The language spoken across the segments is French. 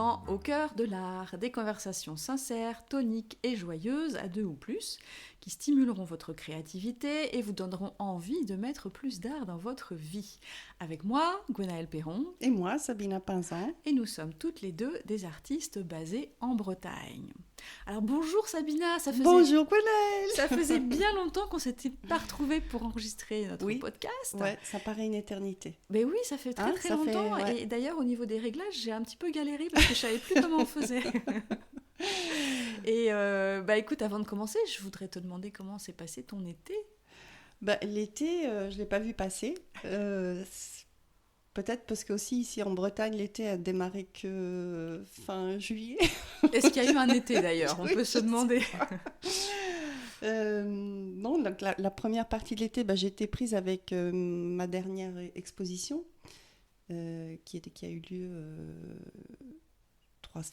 Maintenant, au cœur de l'art, des conversations sincères, toniques et joyeuses à deux ou plus, qui stimuleront votre créativité et vous donneront envie de mettre plus d'art dans votre vie. Avec moi, Gwenaëlle Perron. Et moi, Sabina Pinzan. Et nous sommes toutes les deux des artistes basés en Bretagne. Alors bonjour Sabina, Bonjour Gwenaëlle. Ça faisait bien longtemps qu'on s'était pas retrouvés pour enregistrer notre podcast. Ouais, ça paraît une éternité. Mais oui, ça fait très longtemps. Et d'ailleurs, au niveau des réglages, j'ai un petit peu galéré parce que je savais plus comment on faisait. Et écoute, avant de commencer, je voudrais te demander comment s'est passé ton été. L'été, je l'ai pas vu passer. Peut-être parce que aussi ici en Bretagne, l'été a démarré que fin juillet. Est-ce qu'il y a eu un été d'ailleurs? On peut se demander. Non, donc la première partie de l'été, j'ai été prise avec ma dernière exposition qui a eu lieu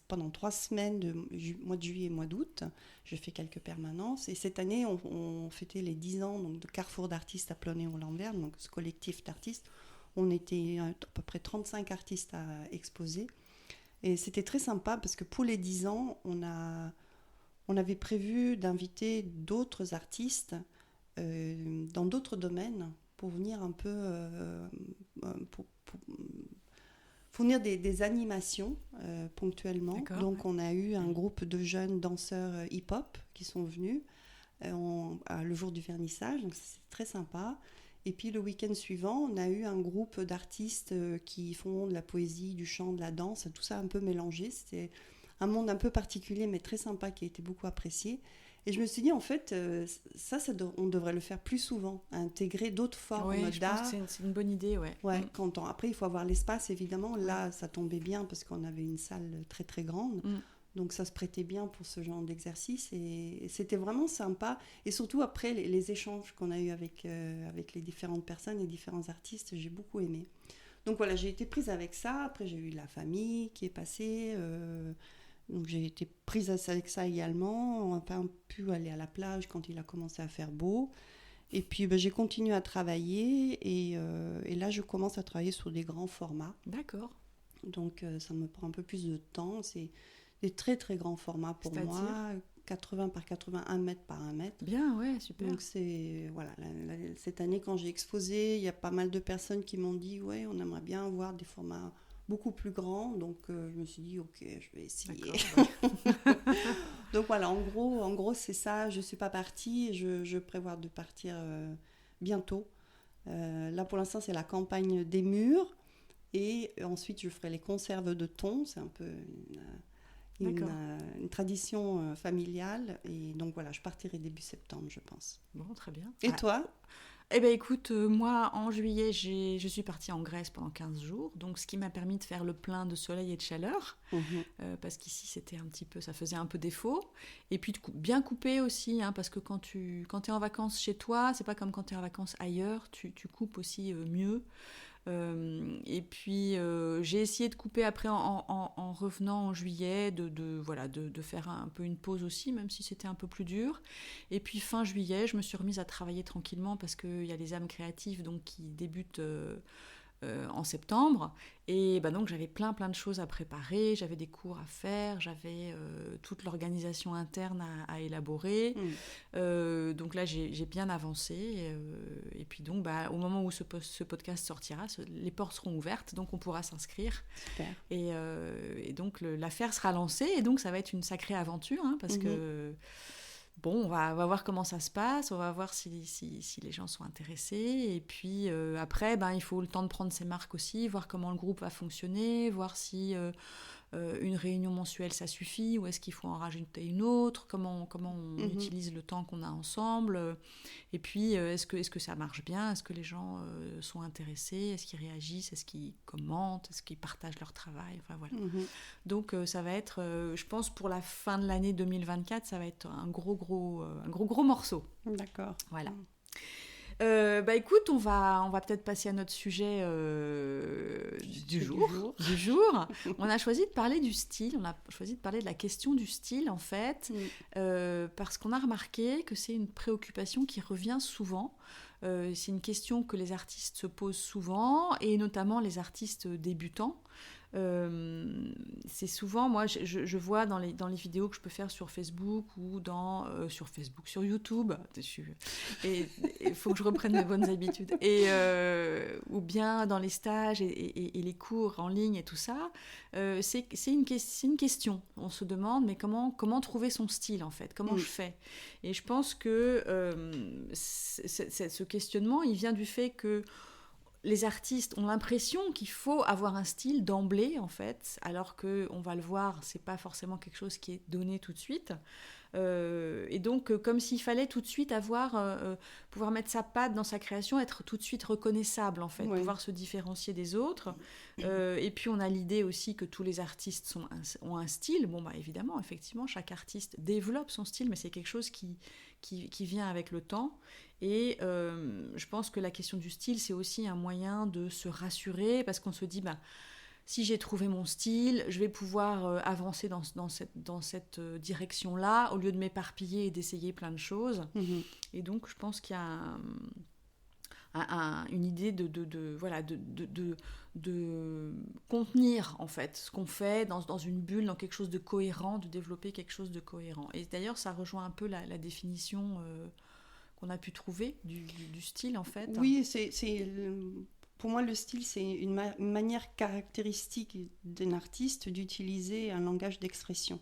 pendant 3 semaines, mois de juillet et mois d'août. J'ai fait quelques permanences. Et cette année, on fêtait les 10 ans donc, de Carrefour d'artistes à Plonnet-aux-Landernes, donc ce collectif d'artistes. On était à peu près 35 artistes à exposer. Et c'était très sympa parce que pour les 10 ans, on avait prévu d'inviter d'autres artistes dans d'autres domaines pour venir un peu pour fournir des animations ponctuellement. D'accord, donc on a eu un groupe de jeunes danseurs hip-hop qui sont venus le jour du vernissage, donc c'est très sympa. Et puis le week-end suivant, on a eu un groupe d'artistes qui font de la poésie, du chant, de la danse, tout ça un peu mélangé. C'était un monde un peu particulier, mais très sympa, qui a été beaucoup apprécié. Et je me suis dit, en fait, on devrait le faire plus souvent, intégrer d'autres formes d'art. Oui, je pense que c'est une bonne idée, ouais. Après, il faut avoir l'espace, évidemment. Là, ça tombait bien parce qu'on avait une salle très, très grande. Donc, ça se prêtait bien pour ce genre d'exercice. Et c'était vraiment sympa. Et surtout, après, les échanges qu'on a eus avec les différentes personnes, les différents artistes, j'ai beaucoup aimé. Donc, voilà, j'ai été prise avec ça. Après, j'ai eu la famille qui est passée. Donc j'ai été prise avec ça également. On n'a pas pu aller à la plage quand il a commencé à faire beau. Et puis j'ai continué à travailler et là je commence à travailler sur des grands formats. D'accord. Donc ça me prend un peu plus de temps. C'est des très très grands formats pour moi. 80 par 80, 1 mètre par 1 mètre. Bien, ouais, super. Donc cette année quand j'ai exposé, il y a pas mal de personnes qui m'ont dit ouais, on aimerait bien avoir des formats beaucoup plus grand, donc je me suis dit ok, je vais essayer. Donc voilà, en gros c'est ça. Je suis pas partie, je prévois de partir bientôt. Là pour l'instant c'est la campagne des murs et ensuite je ferai les conserves de thon. C'est un peu une tradition familiale et donc voilà, je partirai début septembre je pense. Bon, très bien. Et toi ? Eh bien écoute, moi en juillet je suis partie en Grèce pendant 15 jours, donc ce qui m'a permis de faire le plein de soleil et de chaleur, parce qu'ici ça faisait un peu défaut, et puis bien couper aussi, parce que quand tu es en vacances chez toi, c'est pas comme quand tu es en vacances ailleurs, tu coupes aussi mieux. Et puis j'ai essayé de couper après en revenant en juillet, de faire un peu une pause aussi, même si c'était un peu plus dur. Et puis fin juillet, je me suis remise à travailler tranquillement parce qu'il y a les âmes créatives donc, qui débutent en septembre. Et donc j'avais plein de choses à préparer, j'avais des cours à faire, j'avais toute l'organisation interne à élaborer. Donc là j'ai bien avancé et puis donc au moment où ce podcast sortira, les portes seront ouvertes, donc on pourra s'inscrire. Super. Et donc l'affaire sera lancée et donc ça va être une sacrée aventure parce que bon, on va voir comment ça se passe, on va voir si les gens sont intéressés. Et puis après, il faut le temps de prendre ses marques aussi, voir comment le groupe va fonctionner, voir si une réunion mensuelle ça suffit ou est-ce qu'il faut en rajouter une autre, comment on utilise le temps qu'on a ensemble. Et puis est-ce que ça marche bien, est-ce que les gens sont intéressés, est-ce qu'ils réagissent, est-ce qu'ils commentent, est-ce qu'ils partagent leur travail, enfin voilà. Donc ça va être, je pense pour la fin de l'année 2024, ça va être un gros morceau. D'accord. Voilà. Écoute, on va peut-être passer à notre sujet du jour. On a choisi de parler du style, on a choisi de parler de la question du style en fait, parce qu'on a remarqué que c'est une préoccupation qui revient souvent. C'est une question que les artistes se posent souvent, et notamment les artistes débutants. c'est souvent, moi, je vois dans les vidéos que je peux faire sur Facebook ou sur YouTube, et il faut que je reprenne mes bonnes habitudes, ou bien dans les stages et les cours en ligne et tout ça, c'est une question. On se demande, mais comment trouver son style, en fait, comment je fais? Et je pense que ce questionnement, il vient du fait que les artistes ont l'impression qu'il faut avoir un style d'emblée, en fait, alors qu'on va le voir, c'est pas forcément quelque chose qui est donné tout de suite. Et donc, comme s'il fallait tout de suite pouvoir mettre sa patte dans sa création, être tout de suite reconnaissable, en fait, pouvoir se différencier des autres. Et puis, on a l'idée aussi que tous les artistes ont un style. Bon, évidemment, effectivement, chaque artiste développe son style, mais c'est quelque chose qui vient avec le temps. Et je pense que la question du style, c'est aussi un moyen de se rassurer, parce qu'on se dit, si j'ai trouvé mon style, je vais pouvoir avancer dans cette direction-là, au lieu de m'éparpiller et d'essayer plein de choses. Et donc, je pense qu'il y a une idée de contenir, en fait, ce qu'on fait dans une bulle, dans quelque chose de cohérent, de développer quelque chose de cohérent. Et d'ailleurs, ça rejoint un peu la définition qu'on a pu trouver du style, en fait. Oui, pour moi, le style, c'est une manière caractéristique d'un artiste d'utiliser un langage d'expression.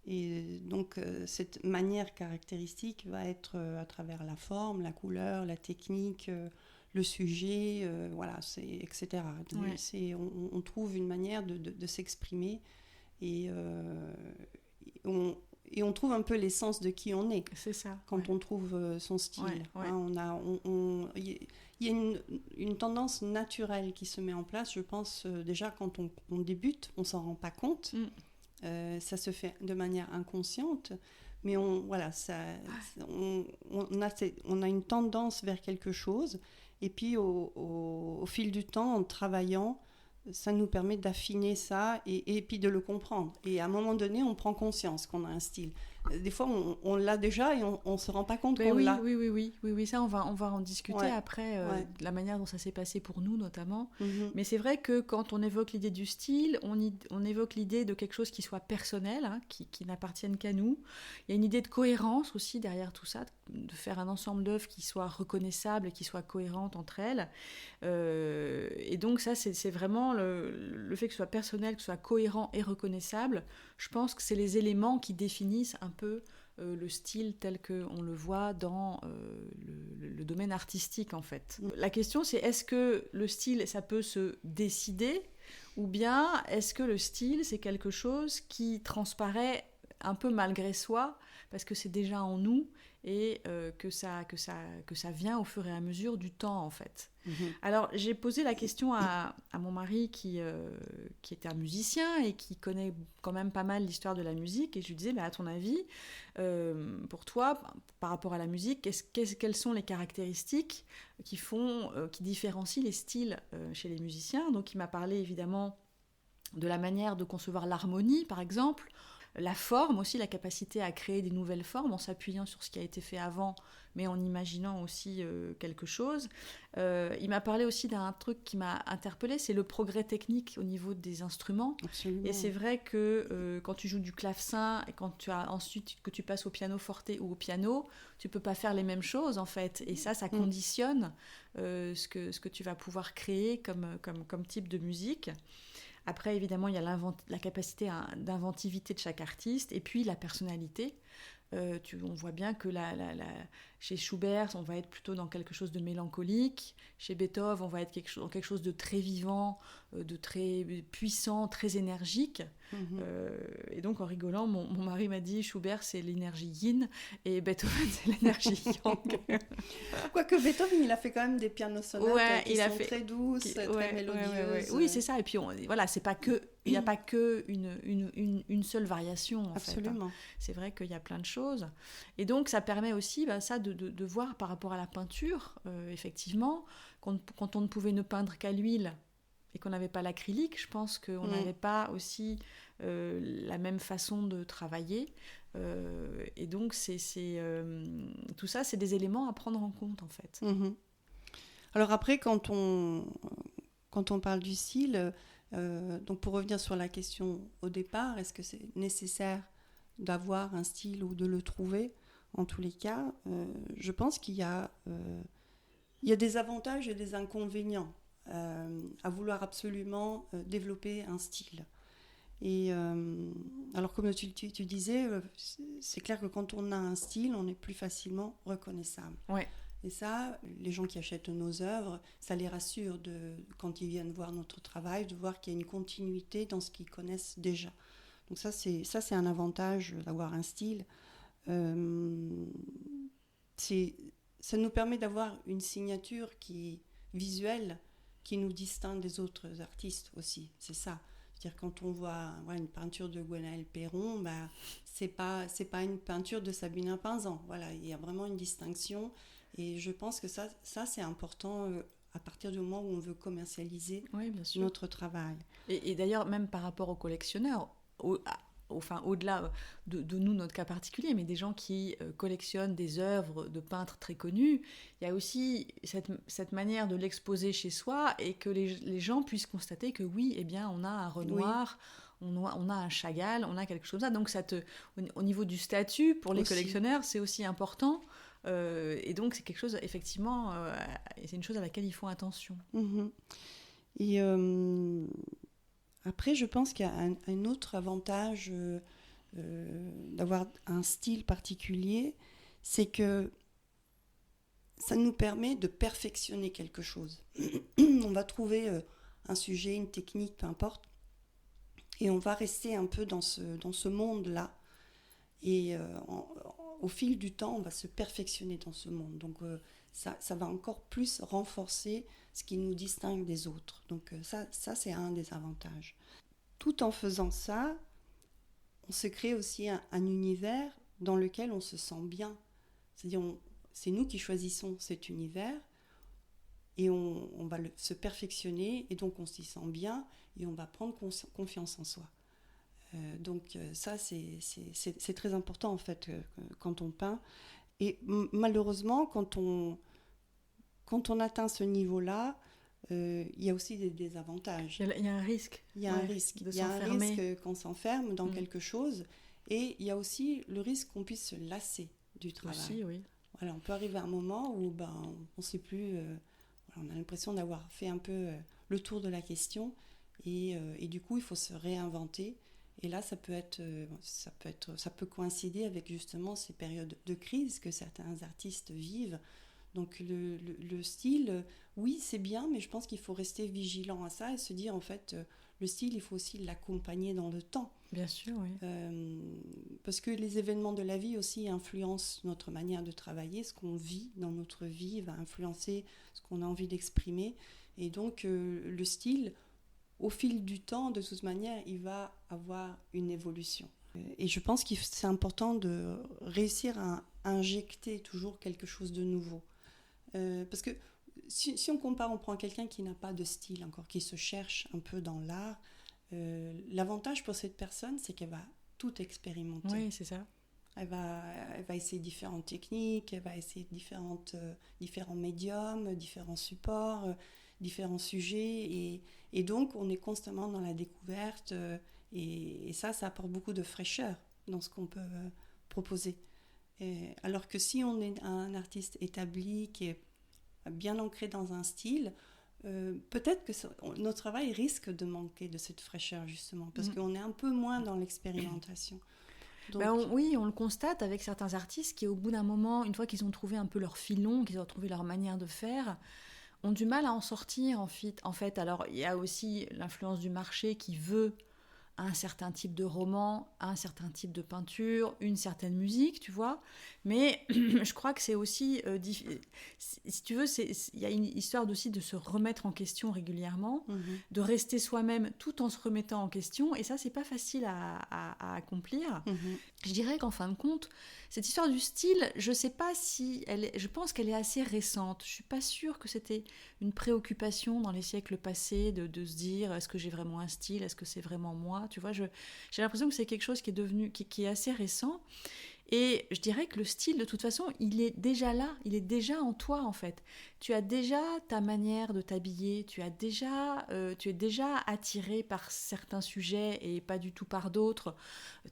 Et donc, cette manière caractéristique va être à travers la forme, la couleur, la technique, le sujet, etc. On trouve une manière de s'exprimer et on trouve un peu l'essence de qui on est. C'est ça. Quand on trouve son style. Il y a une tendance naturelle qui se met en place. Je pense déjà quand on débute, on s'en rend pas compte. Ça se fait de manière inconsciente, mais on a une tendance vers quelque chose. Et puis au fil du temps, en travaillant, ça nous permet d'affiner ça et puis de le comprendre. Et à un moment donné, on prend conscience qu'on a un style. Des fois, on l'a déjà et on ne se rend pas compte qu'on l'a. Oui, ça, on va en discuter après, de la manière dont ça s'est passé pour nous, notamment. Mais c'est vrai que quand on évoque l'idée du style, on évoque l'idée de quelque chose qui soit personnel, hein, qui n'appartienne qu'à nous. Il y a une idée de cohérence aussi derrière tout ça, de faire un ensemble d'œuvres qui soient reconnaissables et qui soient cohérentes entre elles. Et donc ça, c'est vraiment le fait que ce soit personnel, que ce soit cohérent et reconnaissable. Je pense que c'est les éléments qui définissent un peu le style tel qu'on le voit dans le domaine artistique, en fait. La question, c'est est-ce que le style, ça peut se décider, ou bien est-ce que le style, c'est quelque chose qui transparaît un peu malgré soi, parce que c'est déjà en nous, et que ça vient au fur et à mesure du temps, en fait. Alors, j'ai posé la question à mon mari qui était un musicien et qui connaît quand même pas mal l'histoire de la musique, et je lui disais, à ton avis, pour toi, par rapport à la musique, quelles sont les caractéristiques qui différencient les styles chez les musiciens? Donc, il m'a parlé évidemment de la manière de concevoir l'harmonie, par exemple, la forme aussi, la capacité à créer des nouvelles formes en s'appuyant sur ce qui a été fait avant, mais en imaginant aussi quelque chose. Il m'a parlé aussi d'un truc qui m'a interpellée, c'est le progrès technique au niveau des instruments. Absolument. Et c'est vrai que quand tu joues du clavecin et ensuite que tu passes au piano forte ou au piano, tu peux pas faire les mêmes choses, en fait. Et ça conditionne ce que tu vas pouvoir créer comme type de musique. Après, évidemment, il y a la capacité d'inventivité de chaque artiste, et puis la personnalité. On voit bien que chez Schubert, on va être plutôt dans quelque chose de mélancolique. Chez Beethoven, on va être dans quelque chose de très vivant, de très puissant, très énergique. Et donc, en rigolant, mon mari m'a dit Schubert, c'est l'énergie yin, et Beethoven, c'est l'énergie yang. Quoique Beethoven, il a fait quand même des pianos sonates qui sont très douces, très mélodieuses. Oui, c'est ça. Et puis, c'est pas que... Il n'y a pas qu'une seule variation, en Absolument. fait. C'est vrai qu'il y a plein de choses. Et donc, ça permet aussi ça de voir par rapport à la peinture, effectivement, quand on ne pouvait ne peindre qu'à l'huile et qu'on n'avait pas l'acrylique, je pense qu'on n'avait pas aussi la même façon de travailler. Et donc, tout ça, c'est des éléments à prendre en compte, en fait. Alors après, quand on parle du style... Donc pour revenir sur la question au départ, est-ce que c'est nécessaire d'avoir un style ou de le trouver? En tous les cas, je pense qu'il y a des avantages et des inconvénients à vouloir absolument développer un style. Et alors comme tu disais, c'est clair que quand on a un style, on est plus facilement reconnaissable. Ouais. Et ça, les gens qui achètent nos œuvres, ça les rassure quand ils viennent voir notre travail, de voir qu'il y a une continuité dans ce qu'ils connaissent déjà. Donc ça, c'est un avantage d'avoir un style. Ça nous permet d'avoir une signature visuelle qui nous distingue des autres artistes aussi. C'est ça. C'est-à-dire quand on voit une peinture de Gwenaëlle Perron, c'est pas une peinture de Sabina Pinzan. Voilà, il y a vraiment une distinction. Et je pense que ça c'est important à partir du moment où on veut commercialiser notre travail. Et d'ailleurs, même par rapport aux collectionneurs, au-delà de nous, notre cas particulier, mais des gens qui collectionnent des œuvres de peintres très connus, il y a aussi cette manière de l'exposer chez soi et que les gens puissent constater que oui, eh bien, on a un Renoir, on a un Chagall, on a quelque chose comme ça. Donc au niveau du statut, pour les collectionneurs, c'est aussi important. Et donc c'est quelque chose, effectivement, c'est une chose à laquelle ils font attention. Mmh. Et après, je pense qu'il y a un autre avantage d'avoir un style particulier, c'est que ça nous permet de perfectionner quelque chose. On va trouver un sujet, une technique, peu importe, et on va rester un peu dans ce monde-là. Et au fil du temps, on va se perfectionner dans ce monde. Donc ça va encore plus renforcer ce qui nous distingue des autres. Donc ça c'est un des avantages. Tout en faisant ça, on se crée aussi un univers dans lequel on se sent bien. C'est-à-dire, c'est nous qui choisissons cet univers et on va se perfectionner et donc on s'y sent bien et on va prendre confiance en soi. Donc ça, c'est très important en fait quand on peint. Et malheureusement, quand on atteint ce niveau-là, il y a aussi des désavantages. Il y a un risque. Il y a un risque. Il y a un risque qu'on s'enferme dans quelque chose. Et il y a aussi le risque qu'on puisse se lasser du travail. Aussi, oui. Voilà, on peut arriver à un moment où on ne sait plus... on a l'impression d'avoir fait un peu le tour de la question. Et du coup, il faut se réinventer. Et là, ça peut coïncider avec justement ces périodes de crise que certains artistes vivent. Donc le style, oui, c'est bien, mais je pense qu'il faut rester vigilant à ça et se dire, en fait, le style, il faut aussi l'accompagner dans le temps. Bien sûr, oui. Parce que les événements de la vie aussi influencent notre manière de travailler. Ce qu'on vit dans notre vie va influencer ce qu'on a envie d'exprimer. Et donc, le style, au fil du temps, de toute manière, il va avoir une évolution. Et je pense que c'est important de réussir à injecter toujours quelque chose de nouveau. Parce que si on compare, on prend quelqu'un qui n'a pas de style encore, qui se cherche un peu dans l'art, l'avantage pour cette personne, c'est qu'elle va tout expérimenter. Oui, c'est ça. Elle va essayer différentes techniques, elle va essayer différents médiums, différents supports, différents sujets. Et donc, on est constamment dans la découverte. Et ça apporte beaucoup de fraîcheur dans ce qu'on peut proposer. Alors que si on est un artiste établi, qui est bien ancré dans un style, peut-être que notre travail risque de manquer de cette fraîcheur, justement, parce qu'on est un peu moins dans l'expérimentation. Donc... oui, on le constate avec certains artistes qui, au bout d'un moment, une fois qu'ils ont trouvé un peu leur filon, qu'ils ont trouvé leur manière de faire, ont du mal à en sortir, en fait. Alors, il y a aussi l'influence du marché qui veut un certain type de roman, un certain type de peinture, une certaine musique, tu vois. Mais je crois que c'est aussi... si tu veux, il y a une histoire aussi de se remettre en question régulièrement, de rester soi-même tout en se remettant en question. Et ça, c'est pas facile à accomplir. Je dirais qu'en fin de compte, cette histoire du style, je sais pas si... je pense qu'elle est assez récente. Je suis pas sûre que c'était une préoccupation dans les siècles passés de se dire, est-ce que j'ai vraiment un style ? Est-ce que c'est vraiment moi ? Tu vois, j'ai l'impression que c'est quelque chose qui est assez récent. Et je dirais que le style, de toute façon, il est déjà là, il est déjà en toi en fait. Tu as déjà ta manière de t'habiller, tu es déjà attiré par certains sujets et pas du tout par d'autres.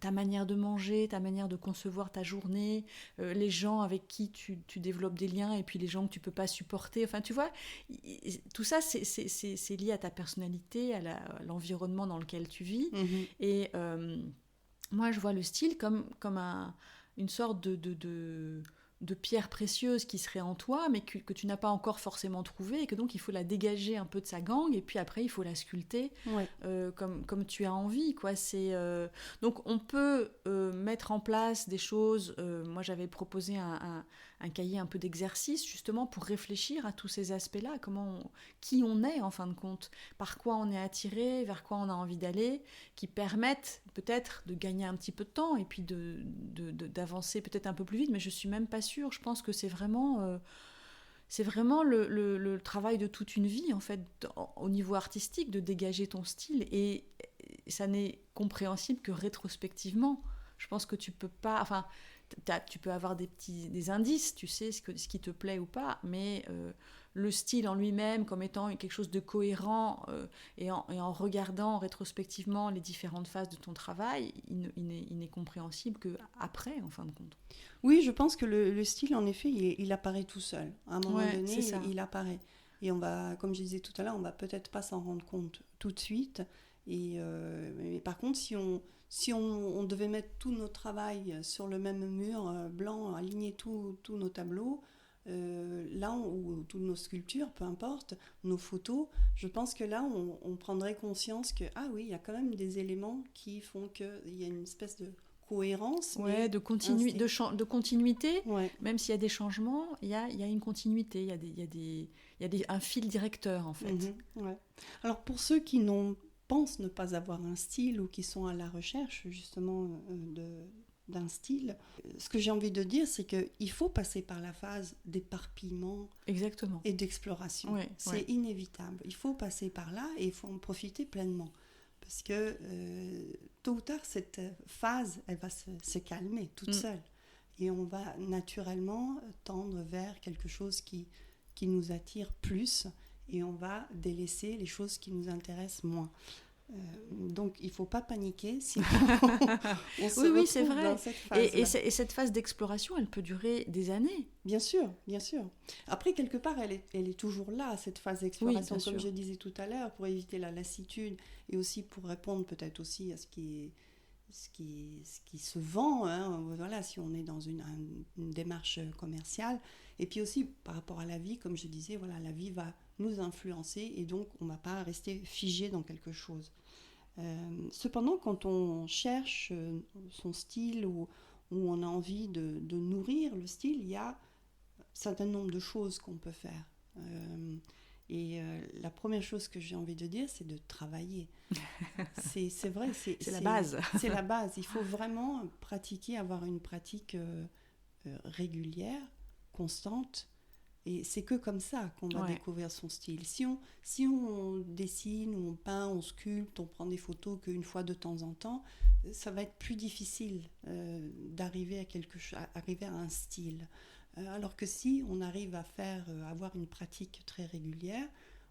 Ta manière de manger, ta manière de concevoir ta journée, les gens avec qui tu développes des liens et puis les gens que tu peux pas supporter. Enfin, tu vois, tout ça, c'est lié à ta personnalité, à l'environnement dans lequel tu vis. Et moi, je vois le style comme une sorte de pierre précieuse qui serait en toi, mais que tu n'as pas encore forcément trouvée, et que donc il faut la dégager un peu de sa gangue, et puis après il faut la sculpter comme tu as envie, quoi. Donc on peut mettre en place des choses. Moi, j'avais proposé un cahier un peu d'exercice, justement, pour réfléchir à tous ces aspects-là, qui on est, en fin de compte, par quoi on est attiré, vers quoi on a envie d'aller, qui permettent peut-être de gagner un petit peu de temps, et puis d'avancer peut-être un peu plus vite, mais je suis même pas sûre. Je pense que c'est vraiment le travail de toute une vie, en fait, au niveau artistique, de dégager ton style, et ça n'est compréhensible que rétrospectivement. Je pense que tu peux pas... Enfin, tu peux avoir des indices, tu sais ce qui te plaît ou pas, mais le style en lui-même comme étant quelque chose de cohérent, et en regardant rétrospectivement les différentes phases de ton travail, il n'est compréhensible qu'après, en fin de compte. Oui, je pense que le style, en effet, il apparaît tout seul. À un moment donné, il apparaît. Et comme je disais tout à l'heure, on va peut-être pas s'en rendre compte tout de suite. Mais par contre, si on devait mettre tout notre travail sur le même mur blanc, aligner tous nos tableaux, ou toutes nos sculptures, peu importe, nos photos, je pense que là, on prendrait conscience que, ah oui, il y a quand même des éléments qui font qu'il y a une espèce de cohérence. De continuité, même s'il y a des changements, il y a une continuité, il y a un fil directeur, en fait. Alors, pour ceux qui pensent ne pas avoir un style ou qui sont à la recherche, justement, d'un style, ce que j'ai envie de dire, c'est qu'il faut passer par la phase d'éparpillement. Exactement. Et d'exploration. C'est inévitable. Il faut passer par là et il faut en profiter pleinement. Parce que tôt ou tard, cette phase, elle va se calmer toute seule. Et on va naturellement tendre vers quelque chose qui nous attire plus, et on va délaisser les choses qui nous intéressent moins. Donc il ne faut pas paniquer, sinon on se retrouve c'est vrai. dans cette phase. Et cette phase d'exploration, elle peut durer des années. Bien sûr, bien sûr. Après, quelque part, elle est toujours là, cette phase d'exploration, comme je disais tout à l'heure, pour éviter la lassitude, et aussi pour répondre peut-être aussi à ce qui se vend, voilà, si on est dans une démarche commerciale. Et puis aussi, par rapport à la vie, comme je disais, voilà, la vie va nous influencer, et donc on ne va pas rester figé dans quelque chose. Cependant, quand on cherche son style, ou on a envie de nourrir le style, il y a un certain nombre de choses qu'on peut faire. La première chose que j'ai envie de dire, c'est de travailler. C'est vrai, c'est la base. C'est la base. Il faut vraiment pratiquer, avoir une pratique régulière, constante. Et c'est que comme ça qu'on va découvrir son style. Si on dessine, ou on peint, on sculpte, on prend des photos qu'une fois de temps en temps, ça va être plus difficile d'arriver à un style. Alors que si on arrive à avoir une pratique très régulière,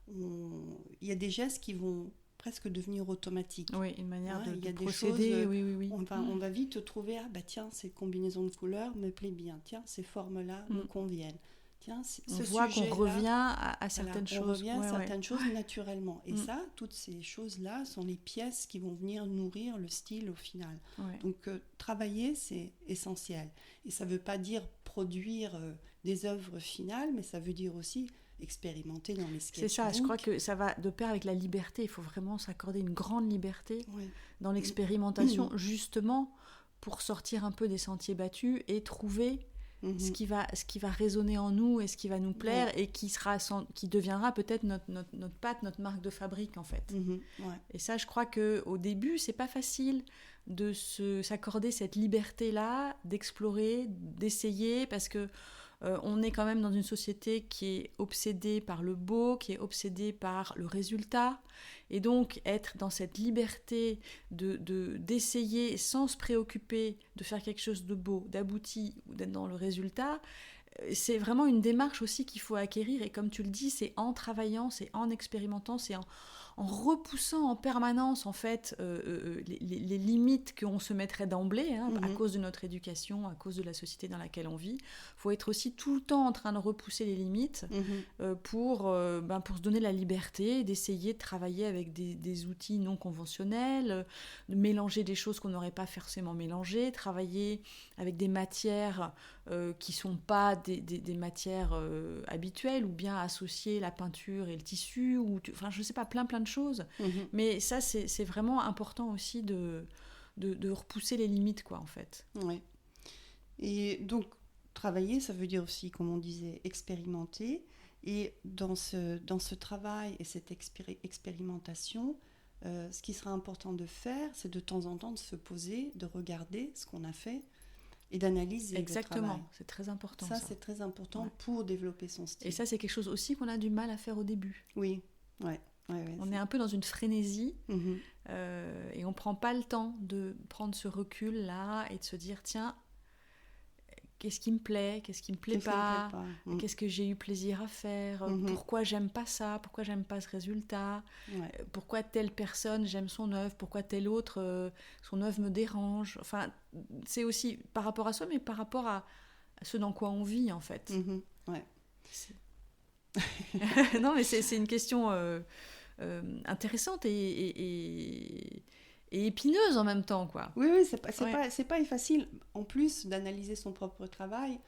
il y a des gestes qui vont presque devenir automatiques. Oui, une manière de procéder. Oui. On va vite trouver, tiens, ces combinaisons de couleurs me plaisent bien, tiens, ces formes-là me conviennent. Tiens, on voit qu'on revient à certaines choses. On revient à certaines choses naturellement. Et ça, toutes ces choses-là sont les pièces qui vont venir nourrir le style au final. Donc, travailler, c'est essentiel. Et ça ne veut pas dire produire des œuvres finales, mais ça veut dire aussi expérimenter dans les sketchbooks. C'est ça, je crois que ça va de pair avec la liberté. Il faut vraiment s'accorder une grande liberté dans l'expérimentation, justement pour sortir un peu des sentiers battus et trouver ce qui va résonner en nous et ce qui va nous plaire, et qui deviendra peut-être notre patte, notre marque de fabrique, en fait. Et ça, je crois qu'au début, c'est pas facile de s'accorder cette liberté-là, d'explorer, d'essayer, parce que On est quand même dans une société qui est obsédée par le beau, qui est obsédée par le résultat. Et donc, être dans cette liberté d'essayer sans se préoccuper de faire quelque chose de beau, d'abouti ou d'être dans le résultat, c'est vraiment une démarche aussi qu'il faut acquérir. Et comme tu le dis, c'est en travaillant, c'est en expérimentant, c'est en repoussant en permanence en fait les limites qu'on se mettrait d'emblée à cause de notre éducation, à cause de la société dans laquelle on vit. Il faut être aussi tout le temps en train de repousser les limites pour se donner la liberté d'essayer de travailler avec des outils non conventionnels, de mélanger des choses qu'on n'aurait pas forcément mélangées, travailler avec des matières qui ne sont pas des matières habituelles, ou bien associer la peinture et le tissu, enfin je ne sais pas, plein de choses. Mais ça, c'est vraiment important aussi de repousser les limites, quoi, en fait. Ouais. Et donc, travailler, ça veut dire aussi, comme on disait, expérimenter. Et dans ce travail et cette expérimentation, ce qui sera important de faire, c'est de temps en temps de se poser, de regarder ce qu'on a fait et d'analyser le travail. Exactement, c'est très important. Ça, c'est très important pour développer son style. Et ça, c'est quelque chose aussi qu'on a du mal à faire au début. Oui, on est un peu dans une frénésie et on ne prend pas le temps de prendre ce recul-là et de se dire, tiens, qu'est-ce qui me plaît, qu'est-ce qui me plaît pas, qu'est-ce que j'ai eu plaisir à faire, pourquoi j'aime pas ça, pourquoi j'aime pas ce résultat, pourquoi telle personne j'aime son œuvre, pourquoi telle autre son œuvre me dérange. Enfin, c'est aussi par rapport à soi, mais par rapport à ce dans quoi on vit en fait. Non, mais c'est une question intéressante et épineuse en même temps, quoi. Oui, c'est pas facile. En plus d'analyser son propre travail,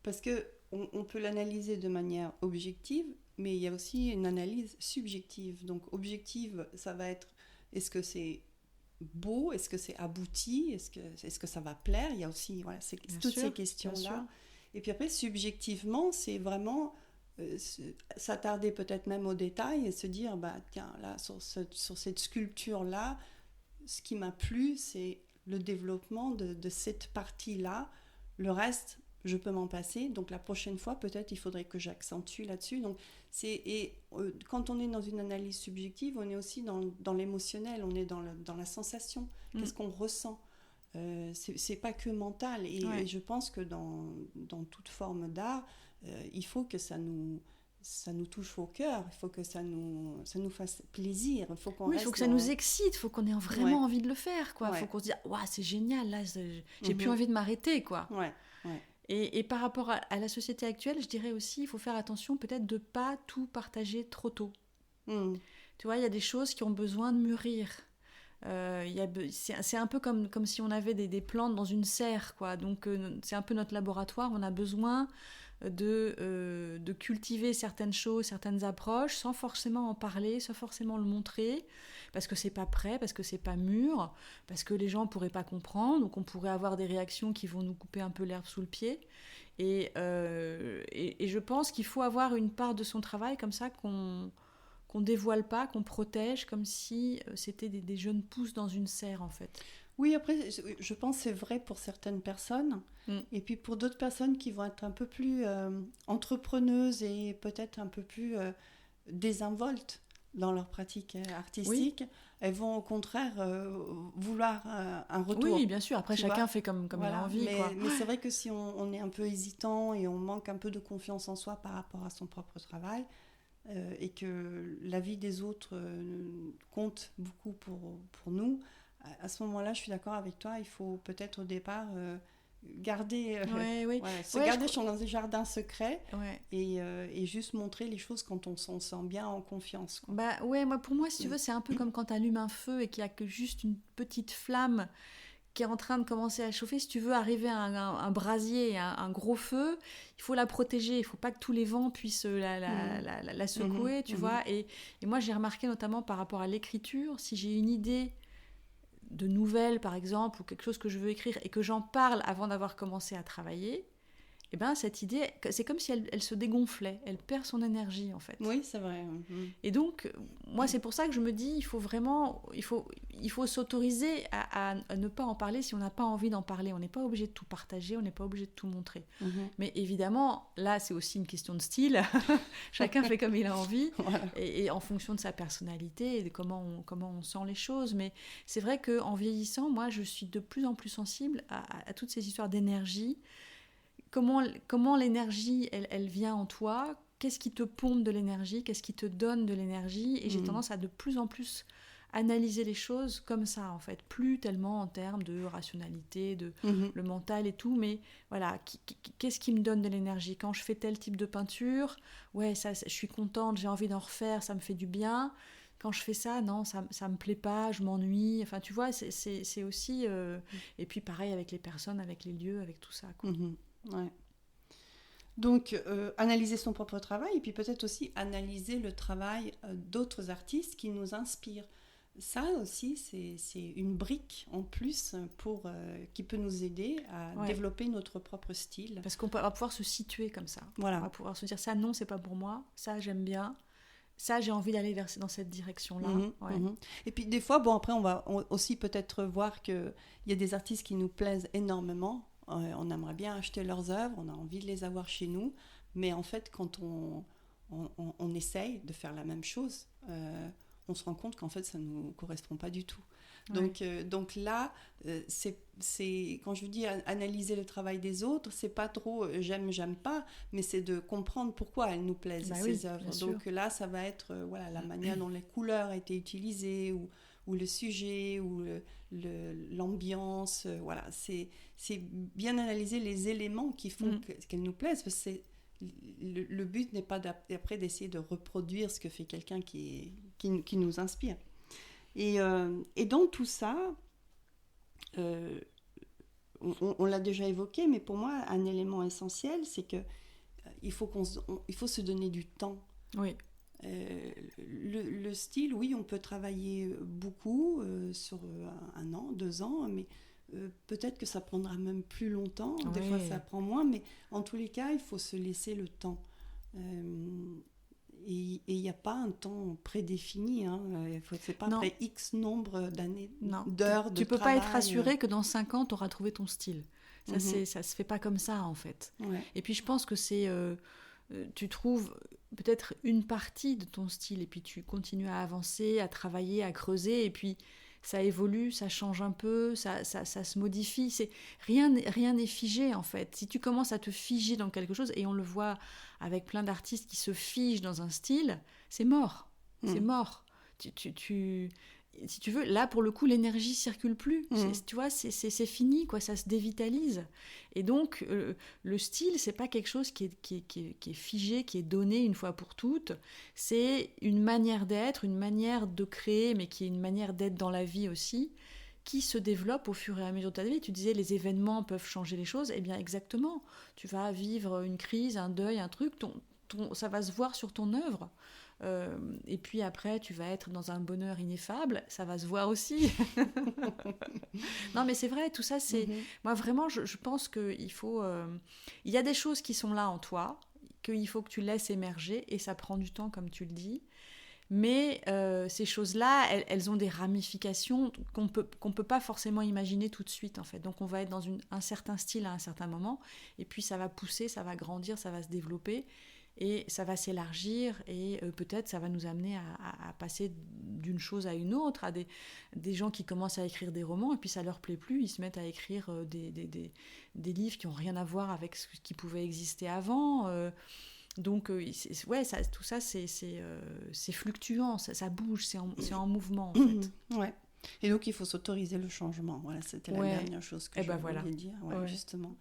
parce que on peut l'analyser de manière objective, mais il y a aussi une analyse subjective. Donc objective, ça va être, est-ce que c'est beau, est-ce que c'est abouti, est-ce que ça va plaire. Il y a aussi toutes ces questions-là. Et puis après, subjectivement, c'est vraiment s'attarder peut-être même aux détails et se dire, tiens, là, sur cette sculpture-là, ce qui m'a plu, c'est le développement de cette partie-là. Le reste, je peux m'en passer. Donc la prochaine fois, peut-être, il faudrait que j'accentue là-dessus. Donc, quand on est dans une analyse subjective, on est aussi dans l'émotionnel, on est dans la sensation. Qu'est-ce qu'on ressent ? C'est pas que mental. Et je pense que dans toute forme d'art, il faut que ça nous touche au cœur, il faut que ça nous fasse plaisir, il faut il faut que ça nous excite, il faut qu'on ait vraiment envie de le faire, quoi. Il faut qu'on se dise, c'est génial, là, j'ai plus envie de m'arrêter, quoi. Et par rapport à la société actuelle, je dirais aussi, il faut faire attention peut-être de ne pas tout partager trop tôt. Tu vois, il y a des choses qui ont besoin de mûrir. C'est un peu comme si on avait des plantes dans une serre, quoi. Donc c'est un peu notre laboratoire, on a besoin de cultiver certaines choses, certaines approches sans forcément en parler, sans forcément le montrer, parce que c'est pas prêt, parce que c'est pas mûr, parce que les gens pourraient pas comprendre, donc on pourrait avoir des réactions qui vont nous couper un peu l'herbe sous le pied. Et je pense qu'il faut avoir une part de son travail comme ça qu'on dévoile pas, qu'on protège, comme si c'était des jeunes pousses dans une serre, en fait. Oui, après, je pense que c'est vrai pour certaines personnes. Et puis pour d'autres personnes qui vont être un peu plus entrepreneuses et peut-être un peu plus désinvoltes dans leur pratique artistique, elles vont au contraire vouloir un retour. Oui, bien sûr. Après, chacun fait comme il a envie. Mais c'est vrai que si on est un peu hésitant et on manque un peu de confiance en soi par rapport à son propre travail, et que l'avis des autres compte beaucoup pour nous, à ce moment-là, je suis d'accord avec toi, il faut peut-être au départ garder dans un jardin secret et juste montrer les choses quand on s'en sent bien en confiance, quoi. Pour moi, si tu veux, c'est un peu comme quand tu allumes un feu et qu'il n'y a que juste une petite flamme qui est en train de commencer à chauffer. Si tu veux arriver à un brasier, un gros feu, il faut la protéger, il ne faut pas que tous les vents puissent la secouer, tu vois. Et moi, j'ai remarqué notamment par rapport à l'écriture, si j'ai une idée de nouvelles, par exemple, ou quelque chose que je veux écrire et que j'en parle avant d'avoir commencé à travailler, et ben cette idée, c'est comme si elle se dégonflait, elle perd son énergie en fait. Oui, c'est vrai. Et donc, moi, c'est pour ça que je me dis, il faut s'autoriser à ne pas en parler si on n'a pas envie d'en parler. On n'est pas obligé de tout partager, on n'est pas obligé de tout montrer. Mais évidemment, là, c'est aussi une question de style. Chacun fait comme il a envie, voilà. et en fonction de sa personnalité et de comment on sent les choses. Mais c'est vrai qu'en vieillissant, moi, je suis de plus en plus sensible à toutes ces histoires d'énergie. Comment l'énergie, elle vient en toi, qu'est-ce qui te pompe de l'énergie, qu'est-ce qui te donne de l'énergie, et j'ai tendance à de plus en plus analyser les choses comme ça en fait, plus tellement en termes de rationalité, de le mental et tout, mais voilà, qu'est-ce qui me donne de l'énergie quand je fais tel type de peinture, ouais, ça, je suis contente, j'ai envie d'en refaire, ça me fait du bien. Quand je fais ça, non, ça me plaît pas, je m'ennuie. Enfin, tu vois, c'est aussi... Et puis pareil avec les personnes, avec les lieux, avec tout ça, quoi. Ouais. Donc, analyser son propre travail et puis peut-être aussi analyser le travail d'autres artistes qui nous inspirent. Ça aussi, c'est une brique en plus qui peut nous aider à développer notre propre style. Parce qu'on va pouvoir se situer comme ça. Voilà. On va pouvoir se dire, ça, non, c'est pas pour moi. Ça, j'aime bien. Ça, j'ai envie d'aller dans cette direction-là. Et puis des fois, après, on va aussi peut-être voir qu'il y a des artistes qui nous plaisent énormément. On aimerait bien acheter leurs œuvres, on a envie de les avoir chez nous, mais en fait, quand on essaye de faire la même chose, on se rend compte qu'en fait, ça ne nous correspond pas du tout. Donc là, c'est quand je dis analyser le travail des autres, c'est pas trop j'aime pas, mais c'est de comprendre pourquoi elles nous plaisent, ces œuvres. Donc là, ça va être la manière dont les couleurs ont été utilisées, ou le sujet, ou l'ambiance, c'est bien analyser les éléments qui font qu'elles nous plaisent, parce que le but n'est pas après d'essayer de reproduire ce que fait quelqu'un qui nous inspire. Et dans tout ça, on l'a déjà évoqué, mais pour moi, un élément essentiel, c'est que il faut se donner du temps. Oui. Le style, oui, on peut travailler beaucoup sur 1 an, 2 ans, mais peut-être que ça prendra même plus longtemps. Des fois, ça prend moins, mais en tous les cas, il faut se laisser le temps. Et il n'y a pas un temps prédéfini. C'est pas après X nombre d'années, d'heures de travail. Tu ne peux pas être rassuré que dans 5 ans, tu auras trouvé ton style. Ça ne se fait pas comme ça, en fait. Ouais. Et puis, je pense que c'est... tu trouves peut-être une partie de ton style, et puis tu continues à avancer, à travailler, à creuser, et puis ça évolue, ça change un peu, ça se modifie. Rien n'est figé, en fait. Si tu commences à te figer dans quelque chose, et on le voit avec plein d'artistes qui se figent dans un style, c'est mort. C'est mort. Si tu veux, là, pour le coup, l'énergie circule plus. Tu vois, c'est fini, quoi. Ça se dévitalise. Et donc, le style, c'est pas quelque chose qui est figé, qui est donné une fois pour toutes. C'est une manière d'être, une manière de créer, mais qui est une manière d'être dans la vie aussi, qui se développe au fur et à mesure de ta vie. Tu disais, les événements peuvent changer les choses. Eh bien, exactement. Tu vas vivre une crise, un deuil, un truc. Ça va se voir sur ton œuvre. Et puis après, tu vas être dans un bonheur ineffable, ça va se voir aussi. Non, mais c'est vrai, tout ça, c'est... Moi, vraiment, je pense qu'il faut... Il y a des choses qui sont là en toi, qu'il faut que tu laisses émerger, et ça prend du temps, comme tu le dis. Mais ces choses-là, elles ont des ramifications qu'on peut pas forcément imaginer tout de suite, en fait. Donc, on va être dans un certain style à un certain moment, et puis ça va pousser, ça va grandir, ça va se développer. Et ça va s'élargir, et peut-être ça va nous amener à passer d'une chose à une autre, à des gens qui commencent à écrire des romans, et puis ça leur plaît plus, ils se mettent à écrire des livres qui n'ont rien à voir avec ce qui pouvait exister avant. Donc, tout ça, c'est fluctuant, ça bouge, c'est en mouvement, en fait. Ouais. Et donc, il faut s'autoriser le changement. Voilà, c'était la dernière chose que je voulais dire, justement.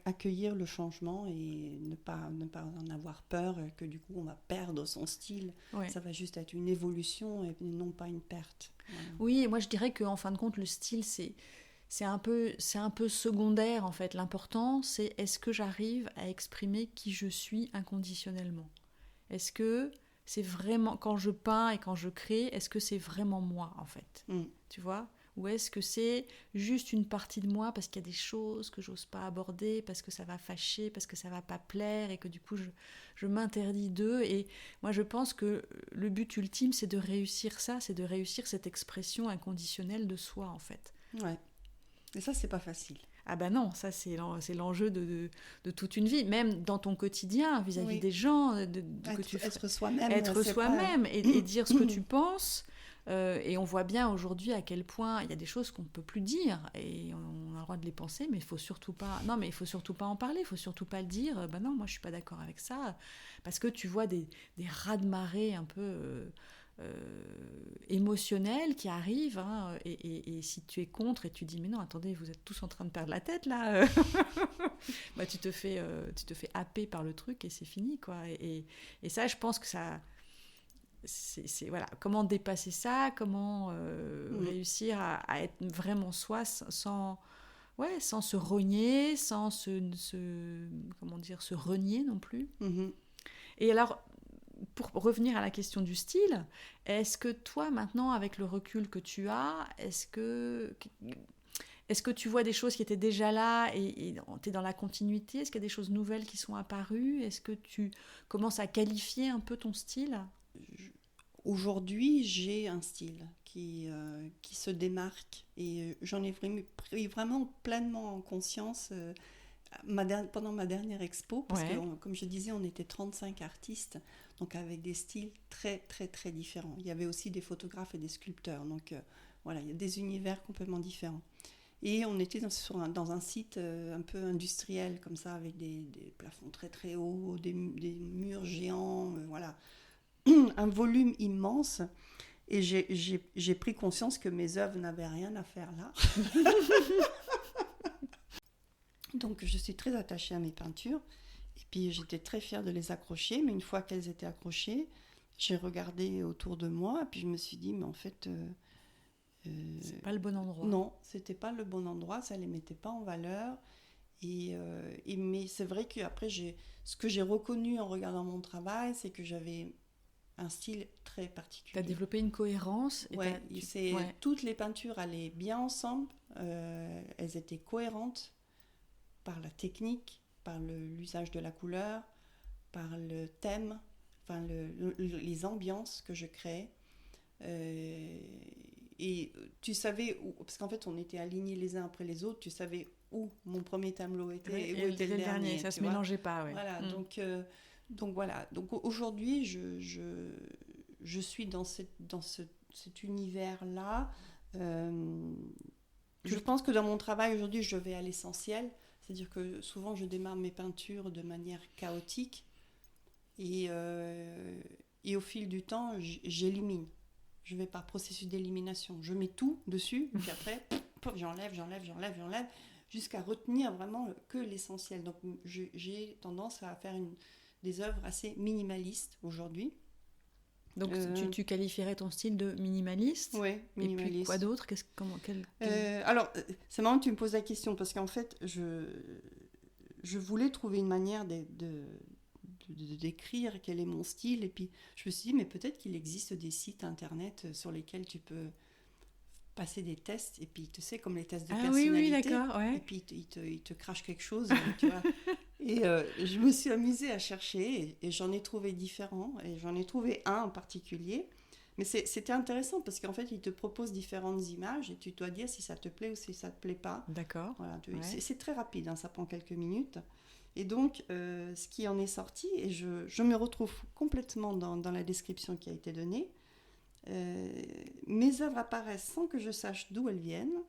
Accueillir le changement et ne pas en avoir peur, que du coup, on va perdre son style. Ça va juste être une évolution et non pas une perte. Voilà. Oui, et moi, je dirais qu'en fin de compte, le style, c'est un peu secondaire, en fait. L'important, c'est est-ce que j'arrive à exprimer qui je suis inconditionnellement ? Est-ce que c'est vraiment, quand je peins et quand je crée, est-ce que c'est vraiment moi, en fait ? Tu vois ? Ou est-ce que c'est juste une partie de moi parce qu'il y a des choses que j'ose pas aborder, parce que ça va fâcher, parce que ça va pas plaire et que du coup je m'interdis d'eux. Et moi je pense que le but ultime c'est de réussir ça, c'est de réussir cette expression inconditionnelle de soi en fait. Ouais. Et ça c'est pas facile. Ah ben non, ça c'est l'enjeu de toute une vie, même dans ton quotidien, vis-à-vis des gens, être soi-même. Être soi-même et dire ce que tu penses. Et on voit bien aujourd'hui à quel point il y a des choses qu'on ne peut plus dire et on a le droit de les penser, mais il faut surtout pas en parler, il faut surtout pas le dire. Ben non, moi je suis pas d'accord avec ça, parce que tu vois des raz-de-marée un peu émotionnels qui arrivent, hein, et si tu es contre et tu dis mais non attendez, vous êtes tous en train de perdre la tête là, bah, tu te fais happer par le truc et c'est fini quoi. Et ça je pense que ça c'est voilà, comment dépasser ça, comment réussir à être vraiment soi sans se rogner, sans se renier non plus. Et alors pour revenir à la question du style, est-ce que toi, maintenant, avec le recul que tu as, est-ce que tu vois des choses qui étaient déjà là et tu es dans la continuité? Est-ce qu'il y a des choses nouvelles qui sont apparues? Est-ce que tu commences à qualifier un peu ton style? Aujourd'hui, j'ai un style qui se démarque et j'en ai pris vraiment pleinement en conscience pendant ma dernière expo, parce que, comme je disais, on était 35 artistes, donc avec des styles très, très, très différents. Il y avait aussi des photographes et des sculpteurs, donc voilà, il y a des univers complètement différents. Et on était dans un site un peu industriel, comme ça, avec des plafonds très, très hauts, des murs géants, voilà, un volume immense. Et j'ai pris conscience que mes œuvres n'avaient rien à faire là. Donc je suis très attachée à mes peintures et puis j'étais très fière de les accrocher, mais une fois qu'elles étaient accrochées, j'ai regardé autour de moi et puis je me suis dit mais en fait c'est pas le bon endroit. Non, c'était pas le bon endroit, ça les mettait pas en valeur mais c'est vrai qu'après ce que j'ai reconnu en regardant mon travail, c'est que j'avais un style très particulier. Tu as développé une cohérence. Toutes les peintures allaient bien ensemble, elles étaient cohérentes par la technique, par l'usage de la couleur, par le thème, enfin les ambiances que je créais. Et tu savais où, parce qu'en fait on était alignés les uns après les autres, tu savais où mon premier tableau était et où était le dernier. Ça se mélangeait pas. Ouais. Voilà, donc voilà. Donc aujourd'hui je suis dans cet univers-là. Je pense que dans mon travail aujourd'hui, je vais à l'essentiel. C'est-à-dire que souvent, je démarre mes peintures de manière chaotique et au fil du temps, j'élimine. Je vais par processus d'élimination. Je mets tout dessus, et puis après, j'enlève, jusqu'à retenir vraiment que l'essentiel. Donc, j'ai tendance à faire des œuvres assez minimalistes aujourd'hui. Donc tu qualifierais ton style de minimaliste? Oui, minimaliste. Et puis quoi d'autre? Alors, c'est marrant que tu me poses la question, parce qu'en fait, je voulais trouver une manière de décrire quel est mon style, et puis je me suis dit, mais peut-être qu'il existe des sites internet sur lesquels tu peux passer des tests, et puis tu sais, comme les tests de personnalité, oui, d'accord, ouais. Et puis il te crache quelque chose, tu vois. Et je me suis amusée à chercher et j'en ai trouvé différents, et j'en ai trouvé un en particulier, mais c'était intéressant parce qu'en fait il te propose différentes images et tu dois dire si ça te plaît ou si ça te plaît pas. D'accord. Voilà, c'est très rapide, hein, ça prend quelques minutes. Et donc ce qui en est sorti, et je me retrouve complètement dans la description qui a été donnée, mes œuvres apparaissent sans que je sache d'où elles viennent.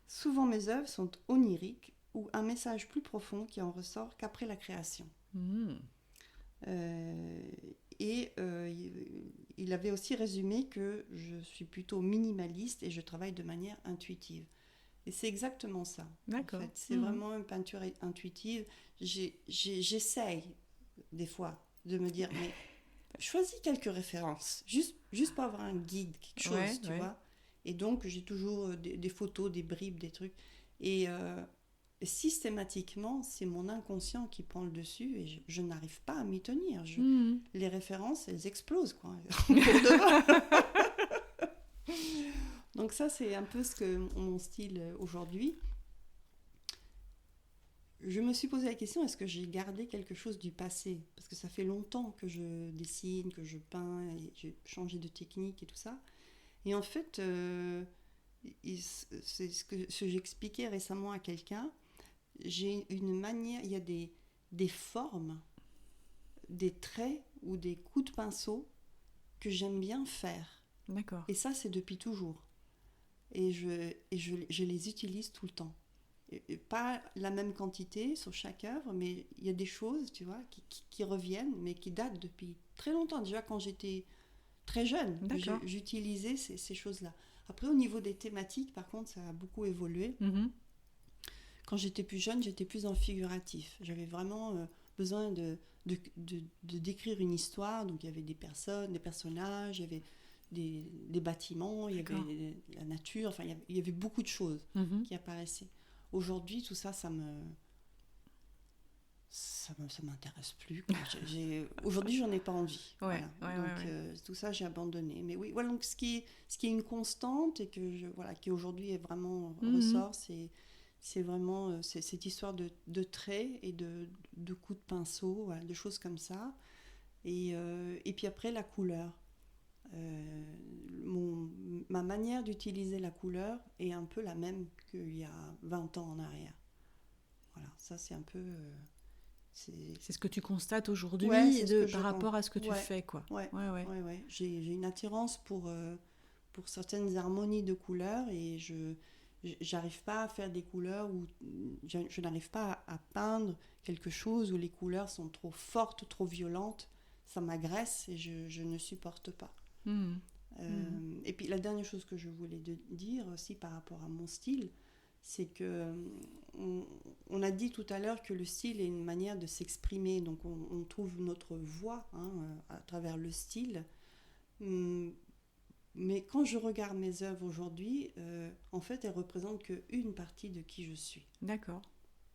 Souvent mes œuvres sont oniriques ou un message plus profond qui en ressort qu'après la création. Il avait aussi résumé que je suis plutôt minimaliste et je travaille de manière intuitive. Et c'est exactement ça. D'accord. En fait, c'est vraiment une peinture intuitive. J'essaye des fois de me dire, mais choisis quelques références, juste pour avoir un guide, quelque chose, tu vois. Et donc j'ai toujours des photos, des bribes, des trucs. Et systématiquement, c'est mon inconscient qui prend le dessus et je n'arrive pas à m'y tenir. Les références, elles explosent, quoi. Donc ça, c'est un peu ce que mon style aujourd'hui. Je me suis posé la question, est-ce que j'ai gardé quelque chose du passé? Parce que ça fait longtemps que je dessine, que je peins, et j'ai changé de technique et tout ça. Et en fait, c'est ce que j'expliquais récemment à quelqu'un. J'ai une manière, il y a des formes, des traits ou des coups de pinceau que j'aime bien faire. D'accord. Et ça, c'est depuis toujours. Et je les utilise tout le temps. Et pas la même quantité sur chaque œuvre, mais il y a des choses, tu vois, qui reviennent, mais qui datent depuis très longtemps. Déjà, quand j'étais très jeune, j'utilisais ces choses-là. Après, au niveau des thématiques, par contre, ça a beaucoup évolué. Mm-hmm. Quand j'étais plus jeune, j'étais plus en figuratif. J'avais vraiment besoin de décrire une histoire. Donc, il y avait des personnes, des personnages, il y avait des bâtiments, il y avait la nature. Enfin, il y avait beaucoup de choses qui apparaissaient. Aujourd'hui, tout ça, ça m'intéresse plus. Aujourd'hui, j'en ai pas envie. Ouais, voilà. Donc, tout ça, j'ai abandonné. Mais oui, voilà, donc ce qui est une constante et qui aujourd'hui est vraiment ressort, c'est vraiment cette histoire de traits et de coups de pinceau, voilà, de choses comme ça. Et puis après, la couleur. Ma manière d'utiliser la couleur est un peu la même qu'il y a 20 ans en arrière. Voilà, ça c'est un peu... c'est ce que tu constates aujourd'hui par rapport à ce que tu fais, quoi. Ouais. J'ai une attirance pour certaines harmonies de couleurs et j'arrive pas à faire des couleurs où je n'arrive pas à peindre quelque chose où les couleurs sont trop fortes, trop violentes. Ça m'agresse et je ne supporte pas. Et puis la dernière chose que je voulais dire aussi par rapport à mon style, c'est que on a dit tout à l'heure que le style est une manière de s'exprimer, donc on trouve notre voix à travers le style. Mais quand je regarde mes œuvres aujourd'hui, en fait, elles représentent qu'une partie de qui je suis. D'accord.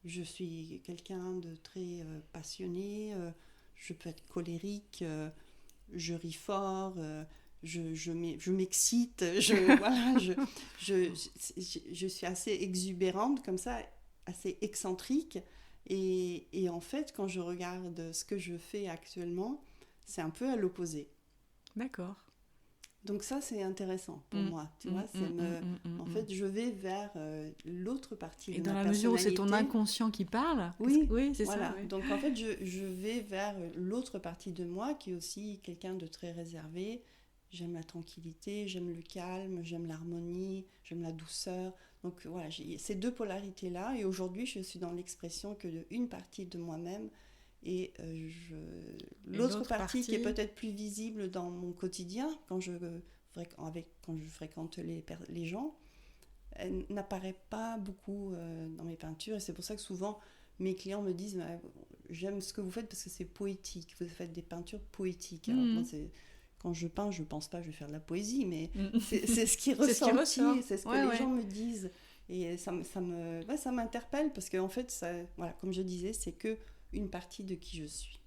Je suis quelqu'un de très passionné, je peux être colérique, je ris fort, je m'excite, je suis assez exubérante comme ça, assez excentrique. Et en fait, quand je regarde ce que je fais actuellement, c'est un peu à l'opposé. D'accord. Donc ça, c'est intéressant pour moi, tu vois. En fait, je vais vers l'autre partie de ma personnalité. Et dans la mesure où c'est ton inconscient qui parle, oui, c'est voilà. ça. Oui. Donc en fait, je vais vers l'autre partie de moi qui est aussi quelqu'un de très réservé. J'aime la tranquillité, j'aime le calme, j'aime l'harmonie, j'aime la douceur. Donc voilà, j'ai ces deux polarités-là. Et aujourd'hui, je suis dans l'expression que d'une partie de moi-même et l'autre partie qui est peut-être plus visible dans mon quotidien quand je fréquente les gens, elle n'apparaît pas beaucoup dans mes peintures. Et c'est pour ça que souvent mes clients me disent j'aime ce que vous faites parce que c'est poétique, vous faites des peintures poétiques. Alors, moi, quand je peins, je pense pas que je vais faire de la poésie, mais c'est ce qui ressort, c'est ce que les gens me disent. Et ça m'interpelle parce qu'en fait, ça, voilà, comme je disais, c'est que une partie de qui je suis.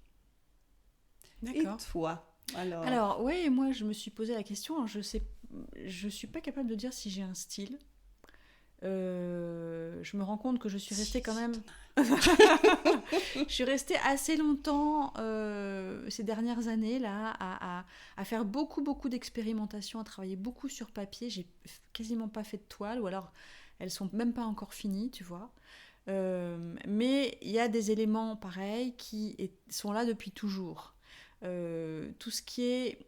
D'accord. Et toi, alors oui, moi je me suis posé la question. Alors, je suis pas capable de dire si j'ai un style. Je me rends compte que je suis restée quand même. Je suis restée assez longtemps ces dernières années là à faire beaucoup d'expérimentations, à travailler beaucoup sur papier. J'ai quasiment pas fait de toile, ou alors elles sont même pas encore finies, tu vois. Mais il y a des éléments pareils qui sont là depuis toujours. Tout ce qui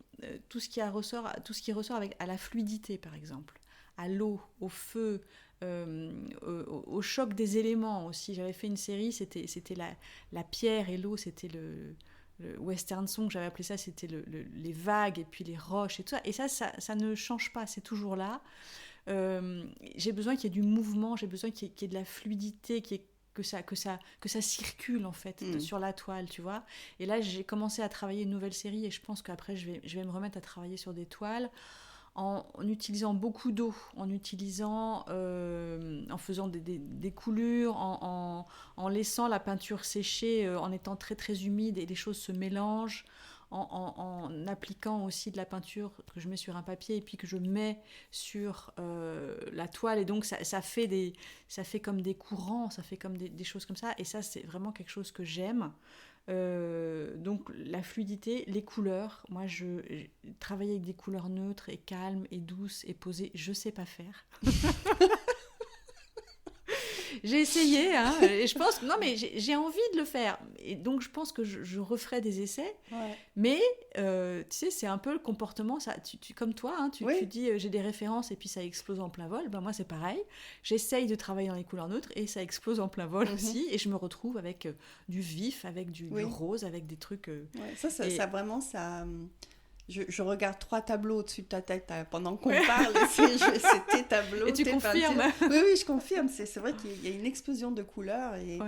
ressort à la fluidité, par exemple, à l'eau, au feu, au choc des éléments aussi. J'avais fait une série, c'était la pierre et l'eau, c'était le western song, j'avais appelé ça, c'était les vagues et puis les roches et tout ça. Et ça ne change pas, c'est toujours là. J'ai besoin qu'il y ait du mouvement, j'ai besoin qu'il y ait de la fluidité, que ça circule en fait sur la toile, tu vois. Et là, j'ai commencé à travailler une nouvelle série et je pense qu'après, je vais me remettre à travailler sur des toiles en utilisant beaucoup d'eau, en faisant des coulures, en laissant la peinture sécher, en étant très très humide et les choses se mélangent, en appliquant aussi de la peinture que je mets sur un papier et puis que je mets sur la toile. Et donc, ça fait comme des courants, ça fait comme des choses comme ça. Et ça, c'est vraiment quelque chose que j'aime. Donc la fluidité, les couleurs, moi je travailler avec des couleurs neutres et calmes et douces et posées, je sais pas faire. J'ai essayé, hein, et je pense non mais j'ai envie de le faire, et donc je pense que je referai des essais, mais tu sais, c'est un peu le comportement, ça, comme toi, hein, tu dis j'ai des références et puis ça explose en plein vol. Ben moi c'est pareil, j'essaye de travailler dans les couleurs neutres et ça explose en plein vol aussi, et je me retrouve avec du vif, avec du rose, avec des trucs. Ça vraiment ça. Je regarde 3 tableaux au-dessus de ta tête pendant qu'on parle. C'est tes tableaux. Et tu confirmes. Oui, je confirme. C'est vrai qu'il y a une explosion de couleurs et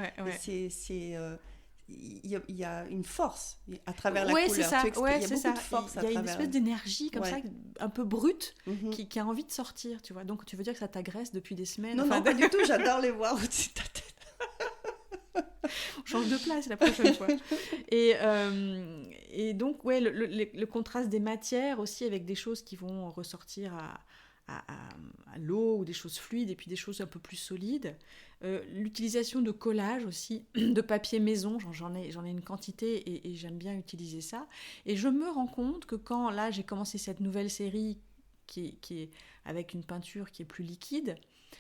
il y a une force à travers la couleur. C'est ça. Il y a beaucoup de force à travers. Il y a une espèce d'énergie comme ça, un peu brute, qui a envie de sortir. Tu vois. Donc tu veux dire que ça t'agresse depuis des semaines? Non, pas du tout. J'adore les voir au-dessus de ta tête. On change de place la prochaine fois. Et donc, le contraste des matières aussi, avec des choses qui vont ressortir à l'eau, ou des choses fluides, et puis des choses un peu plus solides. L'utilisation de collage aussi, de papier maison, j'en ai une quantité, et j'aime bien utiliser ça. Et je me rends compte que quand, là, j'ai commencé cette nouvelle série qui est avec une peinture qui est plus liquide,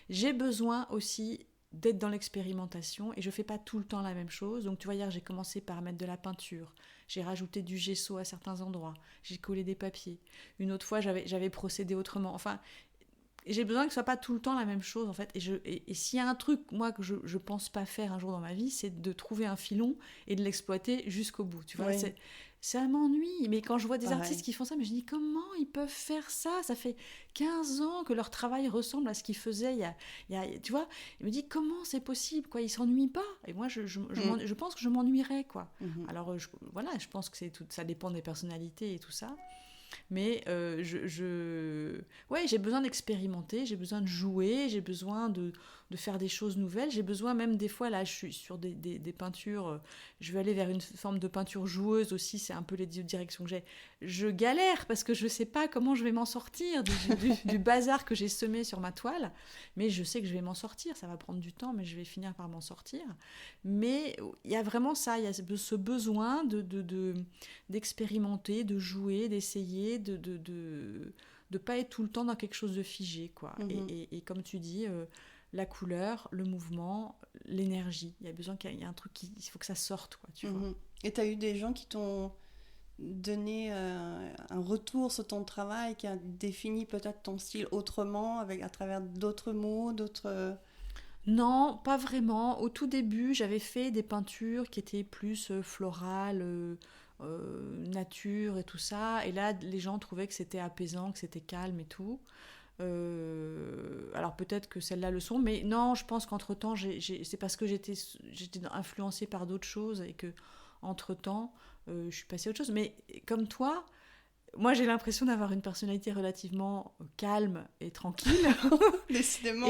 j'ai besoin aussi d'être dans l'expérimentation, et je fais pas tout le temps la même chose. Donc tu vois, hier j'ai commencé par mettre de la peinture, j'ai rajouté du gesso à certains endroits, j'ai collé des papiers. Une autre fois j'avais procédé autrement. Enfin, j'ai besoin que ce soit pas tout le temps la même chose en fait. Et s'il y a un truc moi que je pense pas faire un jour dans ma vie, c'est de trouver un filon et de l'exploiter jusqu'au bout. Tu vois, ça m'ennuie. Mais quand je vois des artistes qui font ça, mais je me dis comment ils peuvent faire ça? Ça fait 15 ans que leur travail ressemble à ce qu'ils faisaient il y a tu vois. Je me dis comment c'est possible, quoi? Ils s'ennuient pas. Et moi, je pense que je m'ennuierais, quoi. Alors, je pense que ça dépend des personnalités et tout ça. Mais j'ai besoin d'expérimenter, j'ai besoin de jouer, j'ai besoin de faire des choses nouvelles. J'ai besoin même des fois, là je suis sur des peintures, je vais aller vers une forme de peinture joueuse aussi, c'est un peu les directions que j'ai. Je galère parce que je ne sais pas comment je vais m'en sortir du bazar que j'ai semé sur ma toile, mais je sais que je vais m'en sortir, ça va prendre du temps, mais je vais finir par m'en sortir. Mais il y a vraiment ça, il y a ce besoin d'expérimenter, de jouer, d'essayer, de pas être tout le temps dans quelque chose de figé, quoi. Et comme tu dis, la couleur, le mouvement, l'énergie, il y a un truc il faut que ça sorte, quoi, tu vois. Et tu as eu des gens qui t'ont donné un retour sur ton travail, qui a défini peut-être ton style autrement, à travers d'autres mots, d'autres... Non, pas vraiment. Au tout début, j'avais fait des peintures qui étaient plus florales, nature et tout ça. Et là, les gens trouvaient que c'était apaisant, que c'était calme et tout. Alors peut-être que celles-là le sont, mais non, je pense qu'entre-temps, c'est parce que j'étais influencée par d'autres choses et que entre-temps, je suis passée à autre chose. Mais comme toi, moi j'ai l'impression d'avoir une personnalité relativement calme et tranquille. Décidément,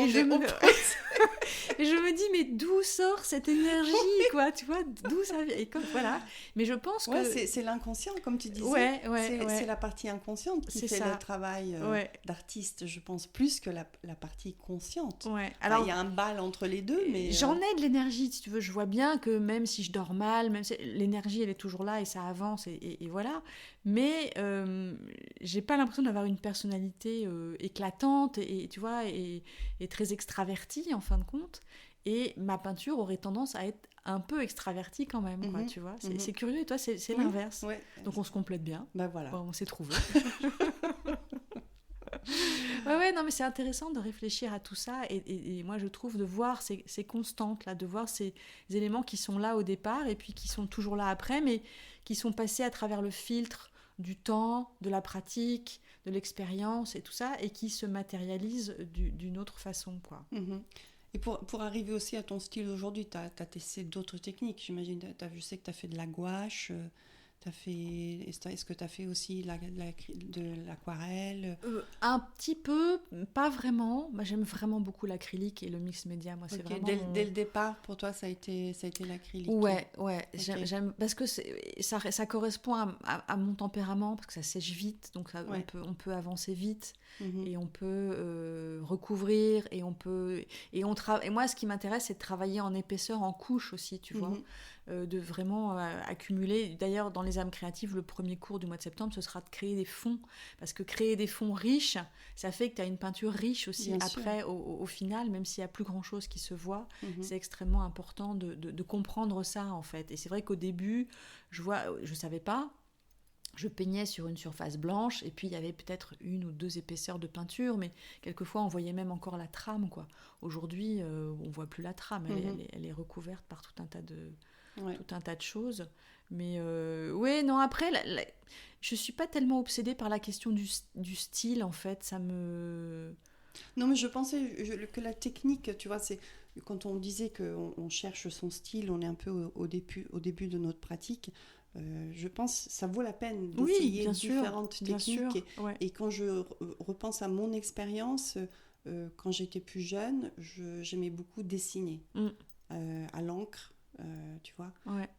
et je me dis, mais d'où sort cette énergie, quoi, tu vois, d'où ça vient? Et comme, voilà. Mais je pense que... c'est l'inconscient, comme tu disais. C'est la partie inconsciente qui fait le travail d'artiste, je pense, plus que la partie consciente. Alors, il y a un bal entre les deux, mais... J'en ai de l'énergie, si tu veux. Je vois bien que même si je dors mal, l'énergie, elle est toujours là et ça avance, et voilà. Mais j'ai pas l'impression d'avoir une personnalité éclatante, et tu vois, et très extravertie, en fin de compte. Et ma peinture aurait tendance à être un peu extravertie quand même, quoi, tu vois. C'est curieux, et toi, c'est l'inverse. Donc on se complète bien. Voilà. Bon, on s'est trouvés. Non, mais c'est intéressant de réfléchir à tout ça. Et moi, je trouve de voir ces constantes, là, de voir ces éléments qui sont là au départ et puis qui sont toujours là après, mais qui sont passés à travers le filtre du temps, de la pratique, de l'expérience et tout ça, et qui se matérialisent d'une autre façon, quoi. Et pour arriver aussi à ton style aujourd'hui, tu as testé d'autres techniques, j'imagine. Je sais que tu as fait de la gouache, Est-ce que tu as fait aussi de l'aquarelle? Un petit peu, pas vraiment. Moi, j'aime vraiment beaucoup l'acrylique et le mix média. Moi, c'est vraiment Dès le départ, pour toi, ça a été l'acrylique. Ouais. Okay. J'aime parce que ça correspond à mon tempérament, parce que ça sèche vite, donc on peut avancer vite, et on peut recouvrir, et moi, ce qui m'intéresse, c'est de travailler en épaisseur, en couche aussi, tu vois. De vraiment accumuler. D'ailleurs, dans les âmes créatives, le premier cours du mois de septembre, ce sera de créer des fonds. Parce que créer des fonds riches, ça fait que tu as une peinture riche aussi. Bien après, au final, même s'il n'y a plus grand-chose qui se voit, c'est extrêmement important de comprendre ça, en fait. Et c'est vrai qu'au début, je savais pas. Je peignais sur une surface blanche, et puis il y avait peut-être 1 ou 2 épaisseurs de peinture, mais quelquefois on voyait même encore la trame, quoi. Aujourd'hui, on voit plus la trame, elle est recouverte par tout un tas de choses. Mais non, après, je suis pas tellement obsédée par la question du style, en fait. Ça me... Non, mais je pensais que la technique, tu vois, c'est quand on disait qu'on cherche son style, on est un peu au début de notre pratique. Je pense que ça vaut la peine d'essayer différentes techniques. Et quand je repense à mon expérience, quand j'étais plus jeune, j'aimais beaucoup dessiner à l'encre. Tu vois,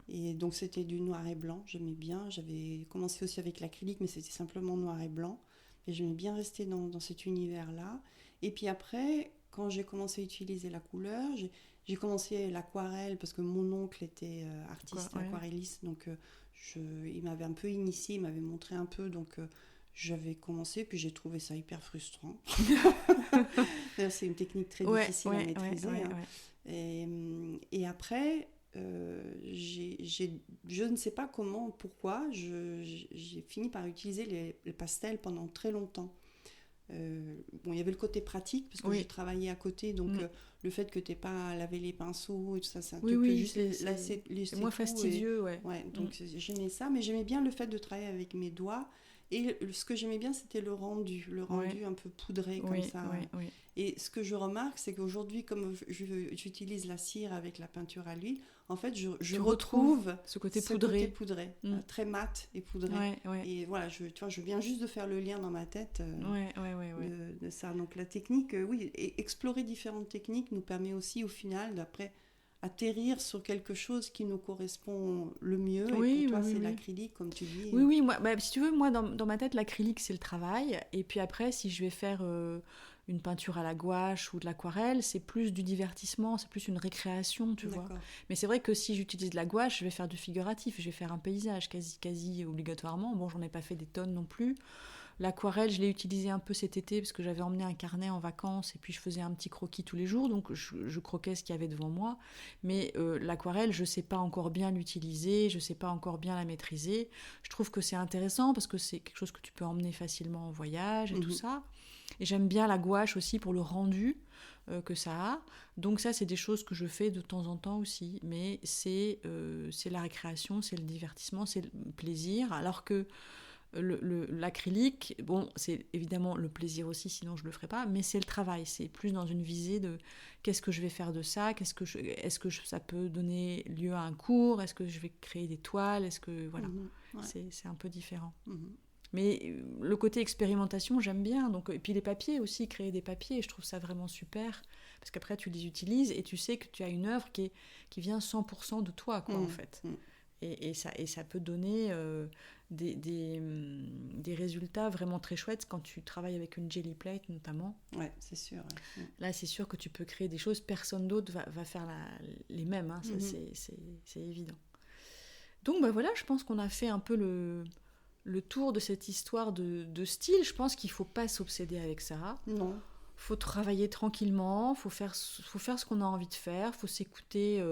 et donc c'était du noir et blanc, j'aimais bien. J'avais commencé aussi avec l'acrylique, mais c'était simplement noir et blanc, et j'aimais bien rester dans cet univers là. Et puis après, quand j'ai commencé à utiliser la couleur, j'ai commencé l'aquarelle, parce que mon oncle était artiste aquarelliste, donc il m'avait un peu initié, il m'avait montré un peu, donc j'avais commencé, puis j'ai trouvé ça hyper frustrant. C'est une technique très difficile à maîtriser. Et après, je ne sais pas pourquoi, j'ai fini par utiliser les pastels pendant très longtemps. Il y avait le côté pratique, parce que j'ai travaillé à côté, donc le fait que tu n'aies pas à laver les pinceaux et tout ça, ça te peut juste lasser c'est moins fastidieux. Donc j'aimais ça, mais j'aimais bien le fait de travailler avec mes doigts. Et ce que j'aimais bien, c'était le rendu un peu poudré comme ça. Et ce que je remarque, c'est qu'aujourd'hui, comme j'utilise la cire avec la peinture à l'huile, en fait, je retrouve ce côté poudré, très mat et poudré. Et voilà, je viens juste de faire le lien dans ma tête de ça. Donc la technique, explorer différentes techniques nous permet aussi, au final, d'après atterrir sur quelque chose qui nous correspond le mieux. Et pour toi, c'est l'acrylique, comme tu dis. Oui, moi, si tu veux, moi, dans ma tête, l'acrylique, c'est le travail. Et puis après, si je vais faire une peinture à la gouache ou de l'aquarelle, c'est plus du divertissement, c'est plus une récréation, tu vois. Mais c'est vrai que si j'utilise de la gouache, je vais faire du figuratif, je vais faire un paysage quasi obligatoirement. Bon, j'en ai pas fait des tonnes non plus. L'aquarelle, je l'ai utilisée un peu cet été parce que j'avais emmené un carnet en vacances, et puis je faisais un petit croquis tous les jours, donc je croquais ce qu'il y avait devant moi. Mais l'aquarelle, je ne sais pas encore bien l'utiliser, je ne sais pas encore bien la maîtriser. Je trouve que c'est intéressant parce que c'est quelque chose que tu peux emmener facilement en voyage et tout ça. Et j'aime bien la gouache aussi pour le rendu que ça a. Donc ça, c'est des choses que je fais de temps en temps aussi. Mais c'est la récréation, c'est le divertissement, c'est le plaisir. Alors que l'acrylique, bon, c'est évidemment le plaisir aussi, sinon je le ferais pas, mais c'est le travail, c'est plus dans une visée de qu'est-ce que je vais faire de ça, est-ce que ça peut donner lieu à un cours, est-ce que je vais créer des toiles, est-ce que voilà, c'est un peu différent. Mais le côté expérimentation, j'aime bien. Donc, et puis les papiers aussi, créer des papiers, je trouve ça vraiment super, parce qu'après tu les utilises et tu sais que tu as une œuvre qui vient 100% de toi, quoi, en fait. Et ça peut donner des résultats vraiment très chouettes quand tu travailles avec une jelly plate notamment. Ouais, c'est sûr. Là, c'est sûr que tu peux créer des choses, personne d'autre va faire les mêmes, hein, ça, c'est évident. Donc voilà, je pense qu'on a fait un peu le tour de cette histoire de style. Je pense qu'il ne faut pas s'obséder avec ça. Non. Il faut travailler tranquillement, il faut faire ce qu'on a envie de faire, il faut s'écouter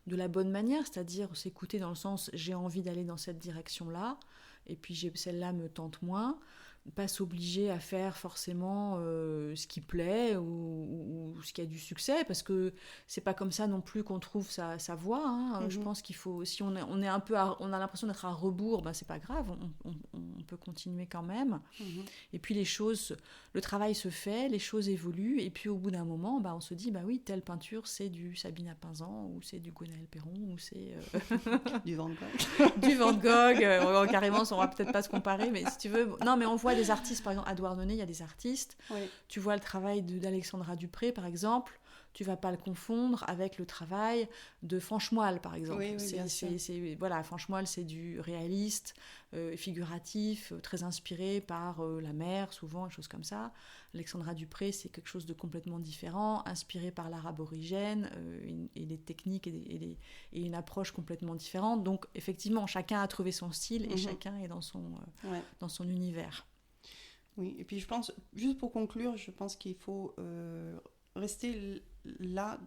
de la bonne manière, c'est-à-dire s'écouter dans le sens j'ai envie d'aller dans cette direction-là, et puis celle-là me tente moins. pas s'obliger à faire forcément ce qui plaît ou ce qui a du succès, parce que c'est pas comme ça non plus qu'on trouve sa voie. Hein. Je pense qu'il faut, si on est un peu, on a l'impression d'être à rebours, ben c'est pas grave, on peut continuer quand même. Et puis le travail se fait, les choses évoluent, et puis au bout d'un moment, on se dit, oui, telle peinture, c'est du Sabina Pinzan, ou c'est du Gwenaël Perron, ou c'est... du Van Gogh. Du Van Gogh, carrément, on va peut-être pas se comparer, mais si tu veux... Non, mais on voit des artistes, par exemple, à Douarnenez, il y a des artistes. Oui. Tu vois le travail d'Alexandra Dupré, par exemple, tu vas pas le confondre avec le travail de Franchemoile, par exemple. Oui, voilà, Franchemoile, c'est du réaliste, figuratif, très inspiré par la mer, souvent, des choses comme ça. Alexandra Dupré, c'est quelque chose de complètement différent, inspiré par l'art aborigène, et les techniques et une approche complètement différente. Donc, effectivement, chacun a trouvé son style et chacun est dans son univers. Oui, et puis je pense, juste pour conclure, je pense qu'il faut rester là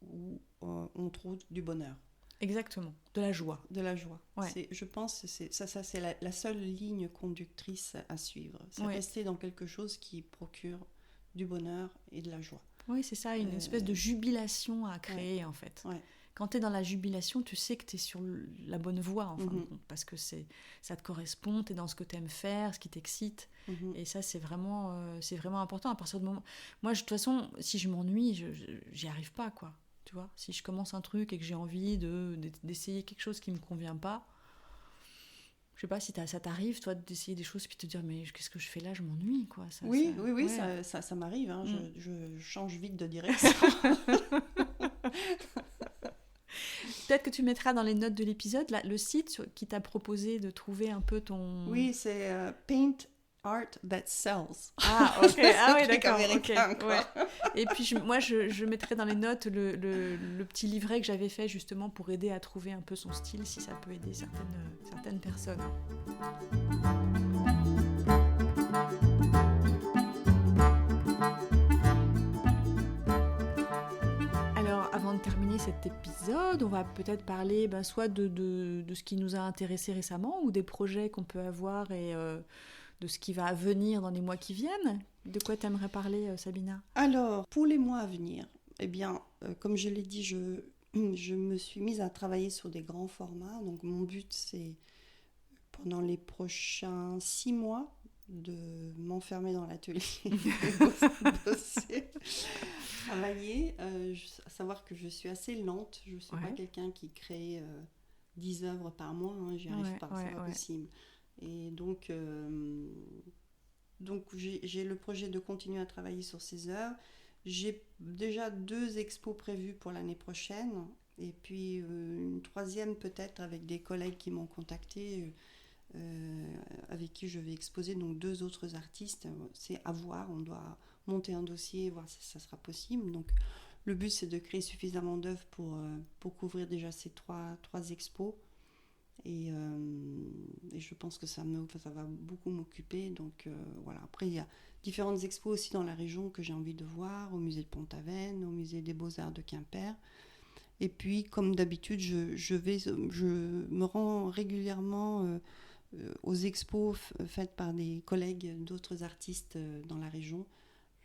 où on trouve du bonheur. Exactement, de la joie. De la joie. Ouais. Je pense que c'est la seule ligne conductrice à suivre. C'est rester dans quelque chose qui procure du bonheur et de la joie. Oui, c'est ça, une espèce de jubilation à créer en fait. Ouais. Quand tu es dans la jubilation, tu sais que tu es sur la bonne voie, en fin de compte, parce que ça te correspond, tu es dans ce que tu aimes faire, ce qui t'excite. Et ça, c'est vraiment important. À partir du moment... Moi, de toute façon, si je m'ennuie, j'y arrive pas, quoi. Tu vois, si je commence un truc et que j'ai envie d'essayer quelque chose qui me convient pas, je sais pas si ça t'arrive, toi, d'essayer des choses puis te dire, mais qu'est-ce que je fais là, je m'ennuie, quoi. Oui, ça m'arrive. Hein. Je change vite de direction. Peut-être que tu mettras dans les notes de l'épisode le site qui t'a proposé de trouver un peu ton... Oui, c'est Paint Art That Sells. Ah, ok. Ah oui, d'accord. Okay. Ouais. Et puis, je mettrai dans les notes le petit livret que j'avais fait justement pour aider à trouver un peu son style, si ça peut aider certaines personnes. Avant de terminer cet épisode, on va peut-être parler soit de ce qui nous a intéressés récemment ou des projets qu'on peut avoir et de ce qui va venir dans les mois qui viennent. De quoi tu aimerais parler, Sabina ? Alors, pour les mois à venir, eh bien, comme je l'ai dit, je me suis mise à travailler sur des grands formats. Donc, mon but, c'est pendant les prochains 6 mois de m'enfermer dans l'atelier, bosser, travailler, à savoir que je suis assez lente, je ne suis pas quelqu'un qui crée 10 œuvres par mois, hein, j'y arrive pas, c'est pas possible. Et donc j'ai le projet de continuer à travailler sur ces œuvres. J'ai déjà 2 expos prévues pour l'année prochaine, et puis une 3e peut-être avec des collègues qui m'ont contacté, avec qui je vais exposer, donc 2 autres artistes. C'est à voir, on doit monter un dossier, voir si ça sera possible. Donc le but, c'est de créer suffisamment d'œuvres pour couvrir déjà ces 3 expos, et je pense que ça va beaucoup m'occuper. Donc voilà. Après, il y a différentes expos aussi dans la région que j'ai envie de voir, au musée de Pont-Aven, au musée des Beaux-Arts de Quimper. Et puis, comme d'habitude, je me rends régulièrement aux expos faites par des collègues d'autres artistes dans la région.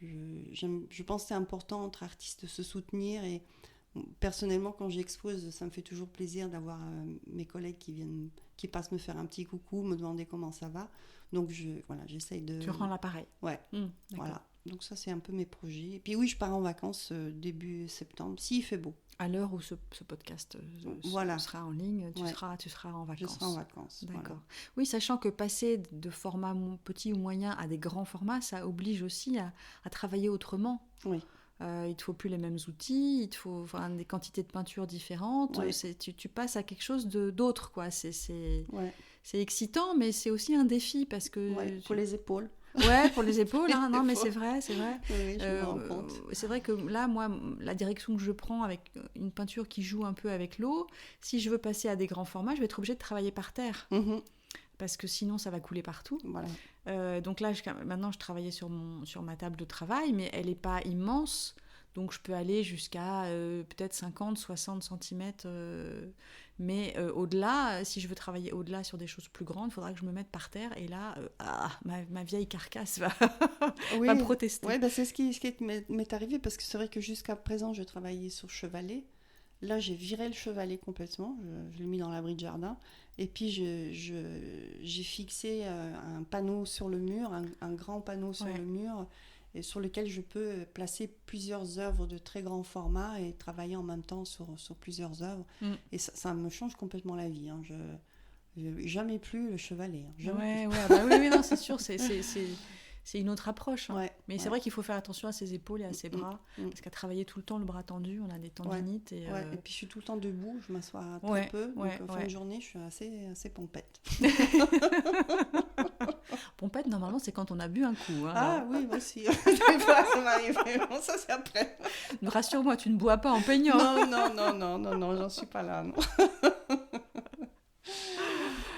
Je pense que c'est important entre artistes de se soutenir, et personnellement, quand j'expose, ça me fait toujours plaisir d'avoir mes collègues qui passent me faire un petit coucou, me demander comment ça va. Donc j'essaye de... Tu rends l'appareil. Ouais, voilà. Donc ça, c'est un peu mes projets. Et puis oui, je pars en vacances début septembre, s'il fait beau. À l'heure où ce podcast sera en ligne, tu seras en vacances. Je serai en vacances. D'accord. Voilà. Oui, sachant que passer de format petit ou moyen à des grands formats, ça oblige aussi à travailler autrement. Oui. Il te faut plus les mêmes outils, il te faut des quantités de peinture différentes. Ouais. Tu passes à quelque chose d'autre, quoi. C'est excitant, mais c'est aussi un défi parce que... pour les épaules. Ouais, pour les épaules, hein, non, mais c'est vrai. Oui, je me rends compte. C'est vrai que là, moi, la direction que je prends avec une peinture qui joue un peu avec l'eau, si je veux passer à des grands formats, je vais être obligée de travailler par terre. Parce que sinon, ça va couler partout. Voilà. Donc là, maintenant, je travaillais sur ma table de travail, mais elle n'est pas immense. Donc je peux aller jusqu'à peut-être 50-60 cm. Mais au-delà, si je veux travailler au-delà sur des choses plus grandes, il faudra que je me mette par terre. Et là, ma vieille carcasse va me protester. Oui, c'est ce qui m'est arrivé, parce que c'est vrai que jusqu'à présent, je travaillais sur chevalet. Là, j'ai viré le chevalet complètement. Je l'ai mis dans l'abri de jardin. Et puis, j'ai fixé un panneau sur le mur, un grand panneau sur le mur, et sur lequel je peux placer plusieurs œuvres de très grand format et travailler en même temps sur plusieurs œuvres. Et ça me change complètement la vie. Hein. Jamais plus le chevalet. Hein. Oui, non, c'est sûr, c'est une autre approche. Hein. Mais c'est vrai qu'il faut faire attention à ses épaules et à ses bras, parce qu'à travailler tout le temps le bras tendu, on a des tendinites. Et puis je suis tout le temps debout, je m'assois très peu, donc en fin de journée, je suis assez pompette. Pompette, normalement, c'est quand on a bu un coup. Hein, ah oui, moi aussi. Des fois, ça m'arrive. Bon, ça, c'est après. Rassure-moi, tu ne bois pas en peignant. Non, j'en suis pas là, non.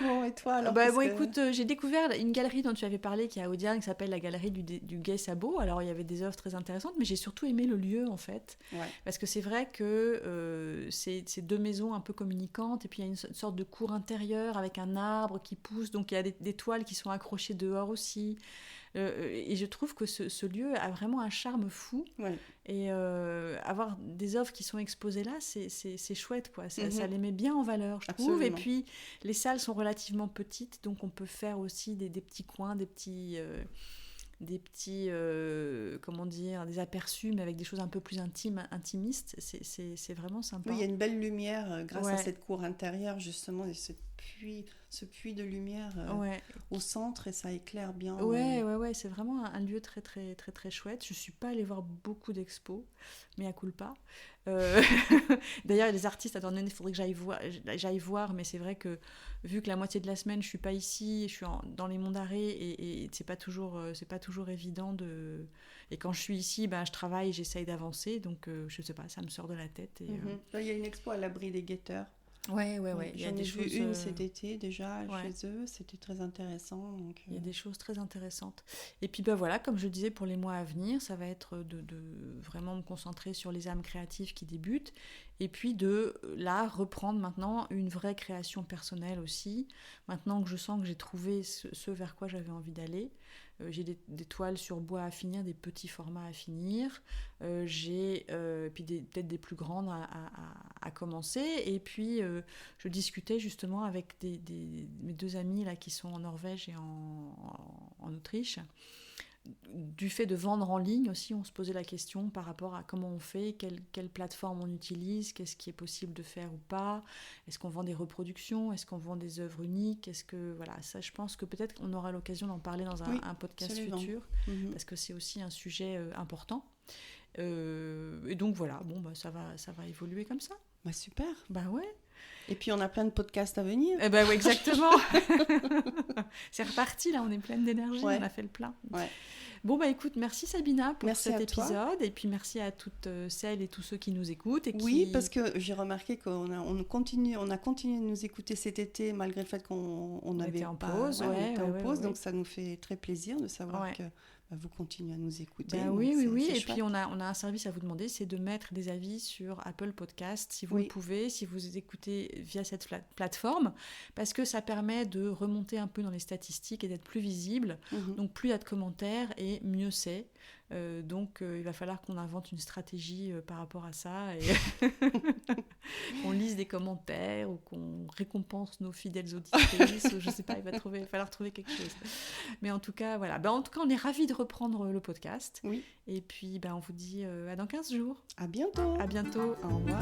Bon, et toi alors écoute, j'ai découvert une galerie dont tu avais parlé qui est à Audierne, qui s'appelle la galerie du Gai Sabot. Alors il y avait des œuvres très intéressantes, mais j'ai surtout aimé le lieu en fait, parce que c'est vrai que c'est deux maisons un peu communicantes, et puis il y a une sorte de cour intérieure avec un arbre qui pousse, donc il y a des toiles qui sont accrochées dehors aussi. Et je trouve que ce lieu a vraiment un charme fou. Et avoir des œuvres qui sont exposées là, c'est chouette, quoi. Ça les met bien en valeur, je trouve. Et puis les salles sont relativement petites, donc on peut faire aussi des petits coins, des petits comment dire, des aperçus, mais avec des choses un peu plus intimistes. C'est vraiment sympa. Oui, il y a une belle lumière grâce à cette cour intérieure, justement, et ce puits de lumière au centre, et ça éclaire bien. C'est vraiment un lieu très, très, très, très chouette. Je ne suis pas allée voir beaucoup d'expos, mais à culpa. D'ailleurs, les artistes, attendez, il faudrait que j'aille voir, mais c'est vrai que vu que la moitié de la semaine, je ne suis pas ici, je suis dans les monts d'arrêt, et c'est pas toujours évident de... Et quand je suis ici, je travaille, j'essaye d'avancer, donc je ne sais pas, ça me sort de la tête. Et, Là, il y a une expo à l'abri des guetteurs. Il y a des vu choses, une cet été déjà chez eux, c'était très intéressant. Donc, il y a des choses très intéressantes. Et puis voilà, comme je disais, pour les mois à venir, ça va être de vraiment me concentrer sur les âmes créatives qui débutent, et puis de là reprendre maintenant une vraie création personnelle aussi, maintenant que je sens que j'ai trouvé ce vers quoi j'avais envie d'aller. J'ai des toiles sur bois à finir, des petits formats à finir, j'ai puis peut-être des plus grandes à commencer, et puis je discutais justement avec mes deux amis là, qui sont en Norvège et en Autriche. Du fait de vendre en ligne aussi, on se posait la question par rapport à comment on fait, quelle plateforme on utilise, qu'est-ce qui est possible de faire ou pas, est-ce qu'on vend des reproductions, est-ce qu'on vend des œuvres uniques, ça, je pense que peut-être qu'on aura l'occasion d'en parler dans un podcast futur, parce que c'est aussi un sujet important. Et donc voilà, ça va évoluer comme ça. Super. Ouais. Et puis on a plein de podcasts à venir. Oui, exactement. C'est reparti là, on est pleine d'énergie, on a fait le plein. Écoute, merci Sabina pour cet épisode, et puis merci à toutes celles et tous ceux qui nous écoutent. Parce que j'ai remarqué qu'on a continué de nous écouter cet été, malgré le fait qu'on avait en pause. Donc ça nous fait très plaisir de savoir que vous continuez à nous écouter. Oui. Et puis on a un service à vous demander, c'est de mettre des avis sur Apple Podcast, si vous le pouvez, si vous écoutez via cette plateforme, parce que ça permet de remonter un peu dans les statistiques et d'être plus visible. Donc plus il y a de commentaires, et mieux c'est. Donc il va falloir qu'on invente une stratégie par rapport à ça, et qu'on lise des commentaires, ou qu'on récompense nos fidèles auditrices, ou je sais pas, il va falloir trouver quelque chose. Mais en tout cas, voilà. En tout cas, on est ravis de reprendre le podcast. Et puis on vous dit à dans 15 jours. À bientôt. À bientôt. Au revoir.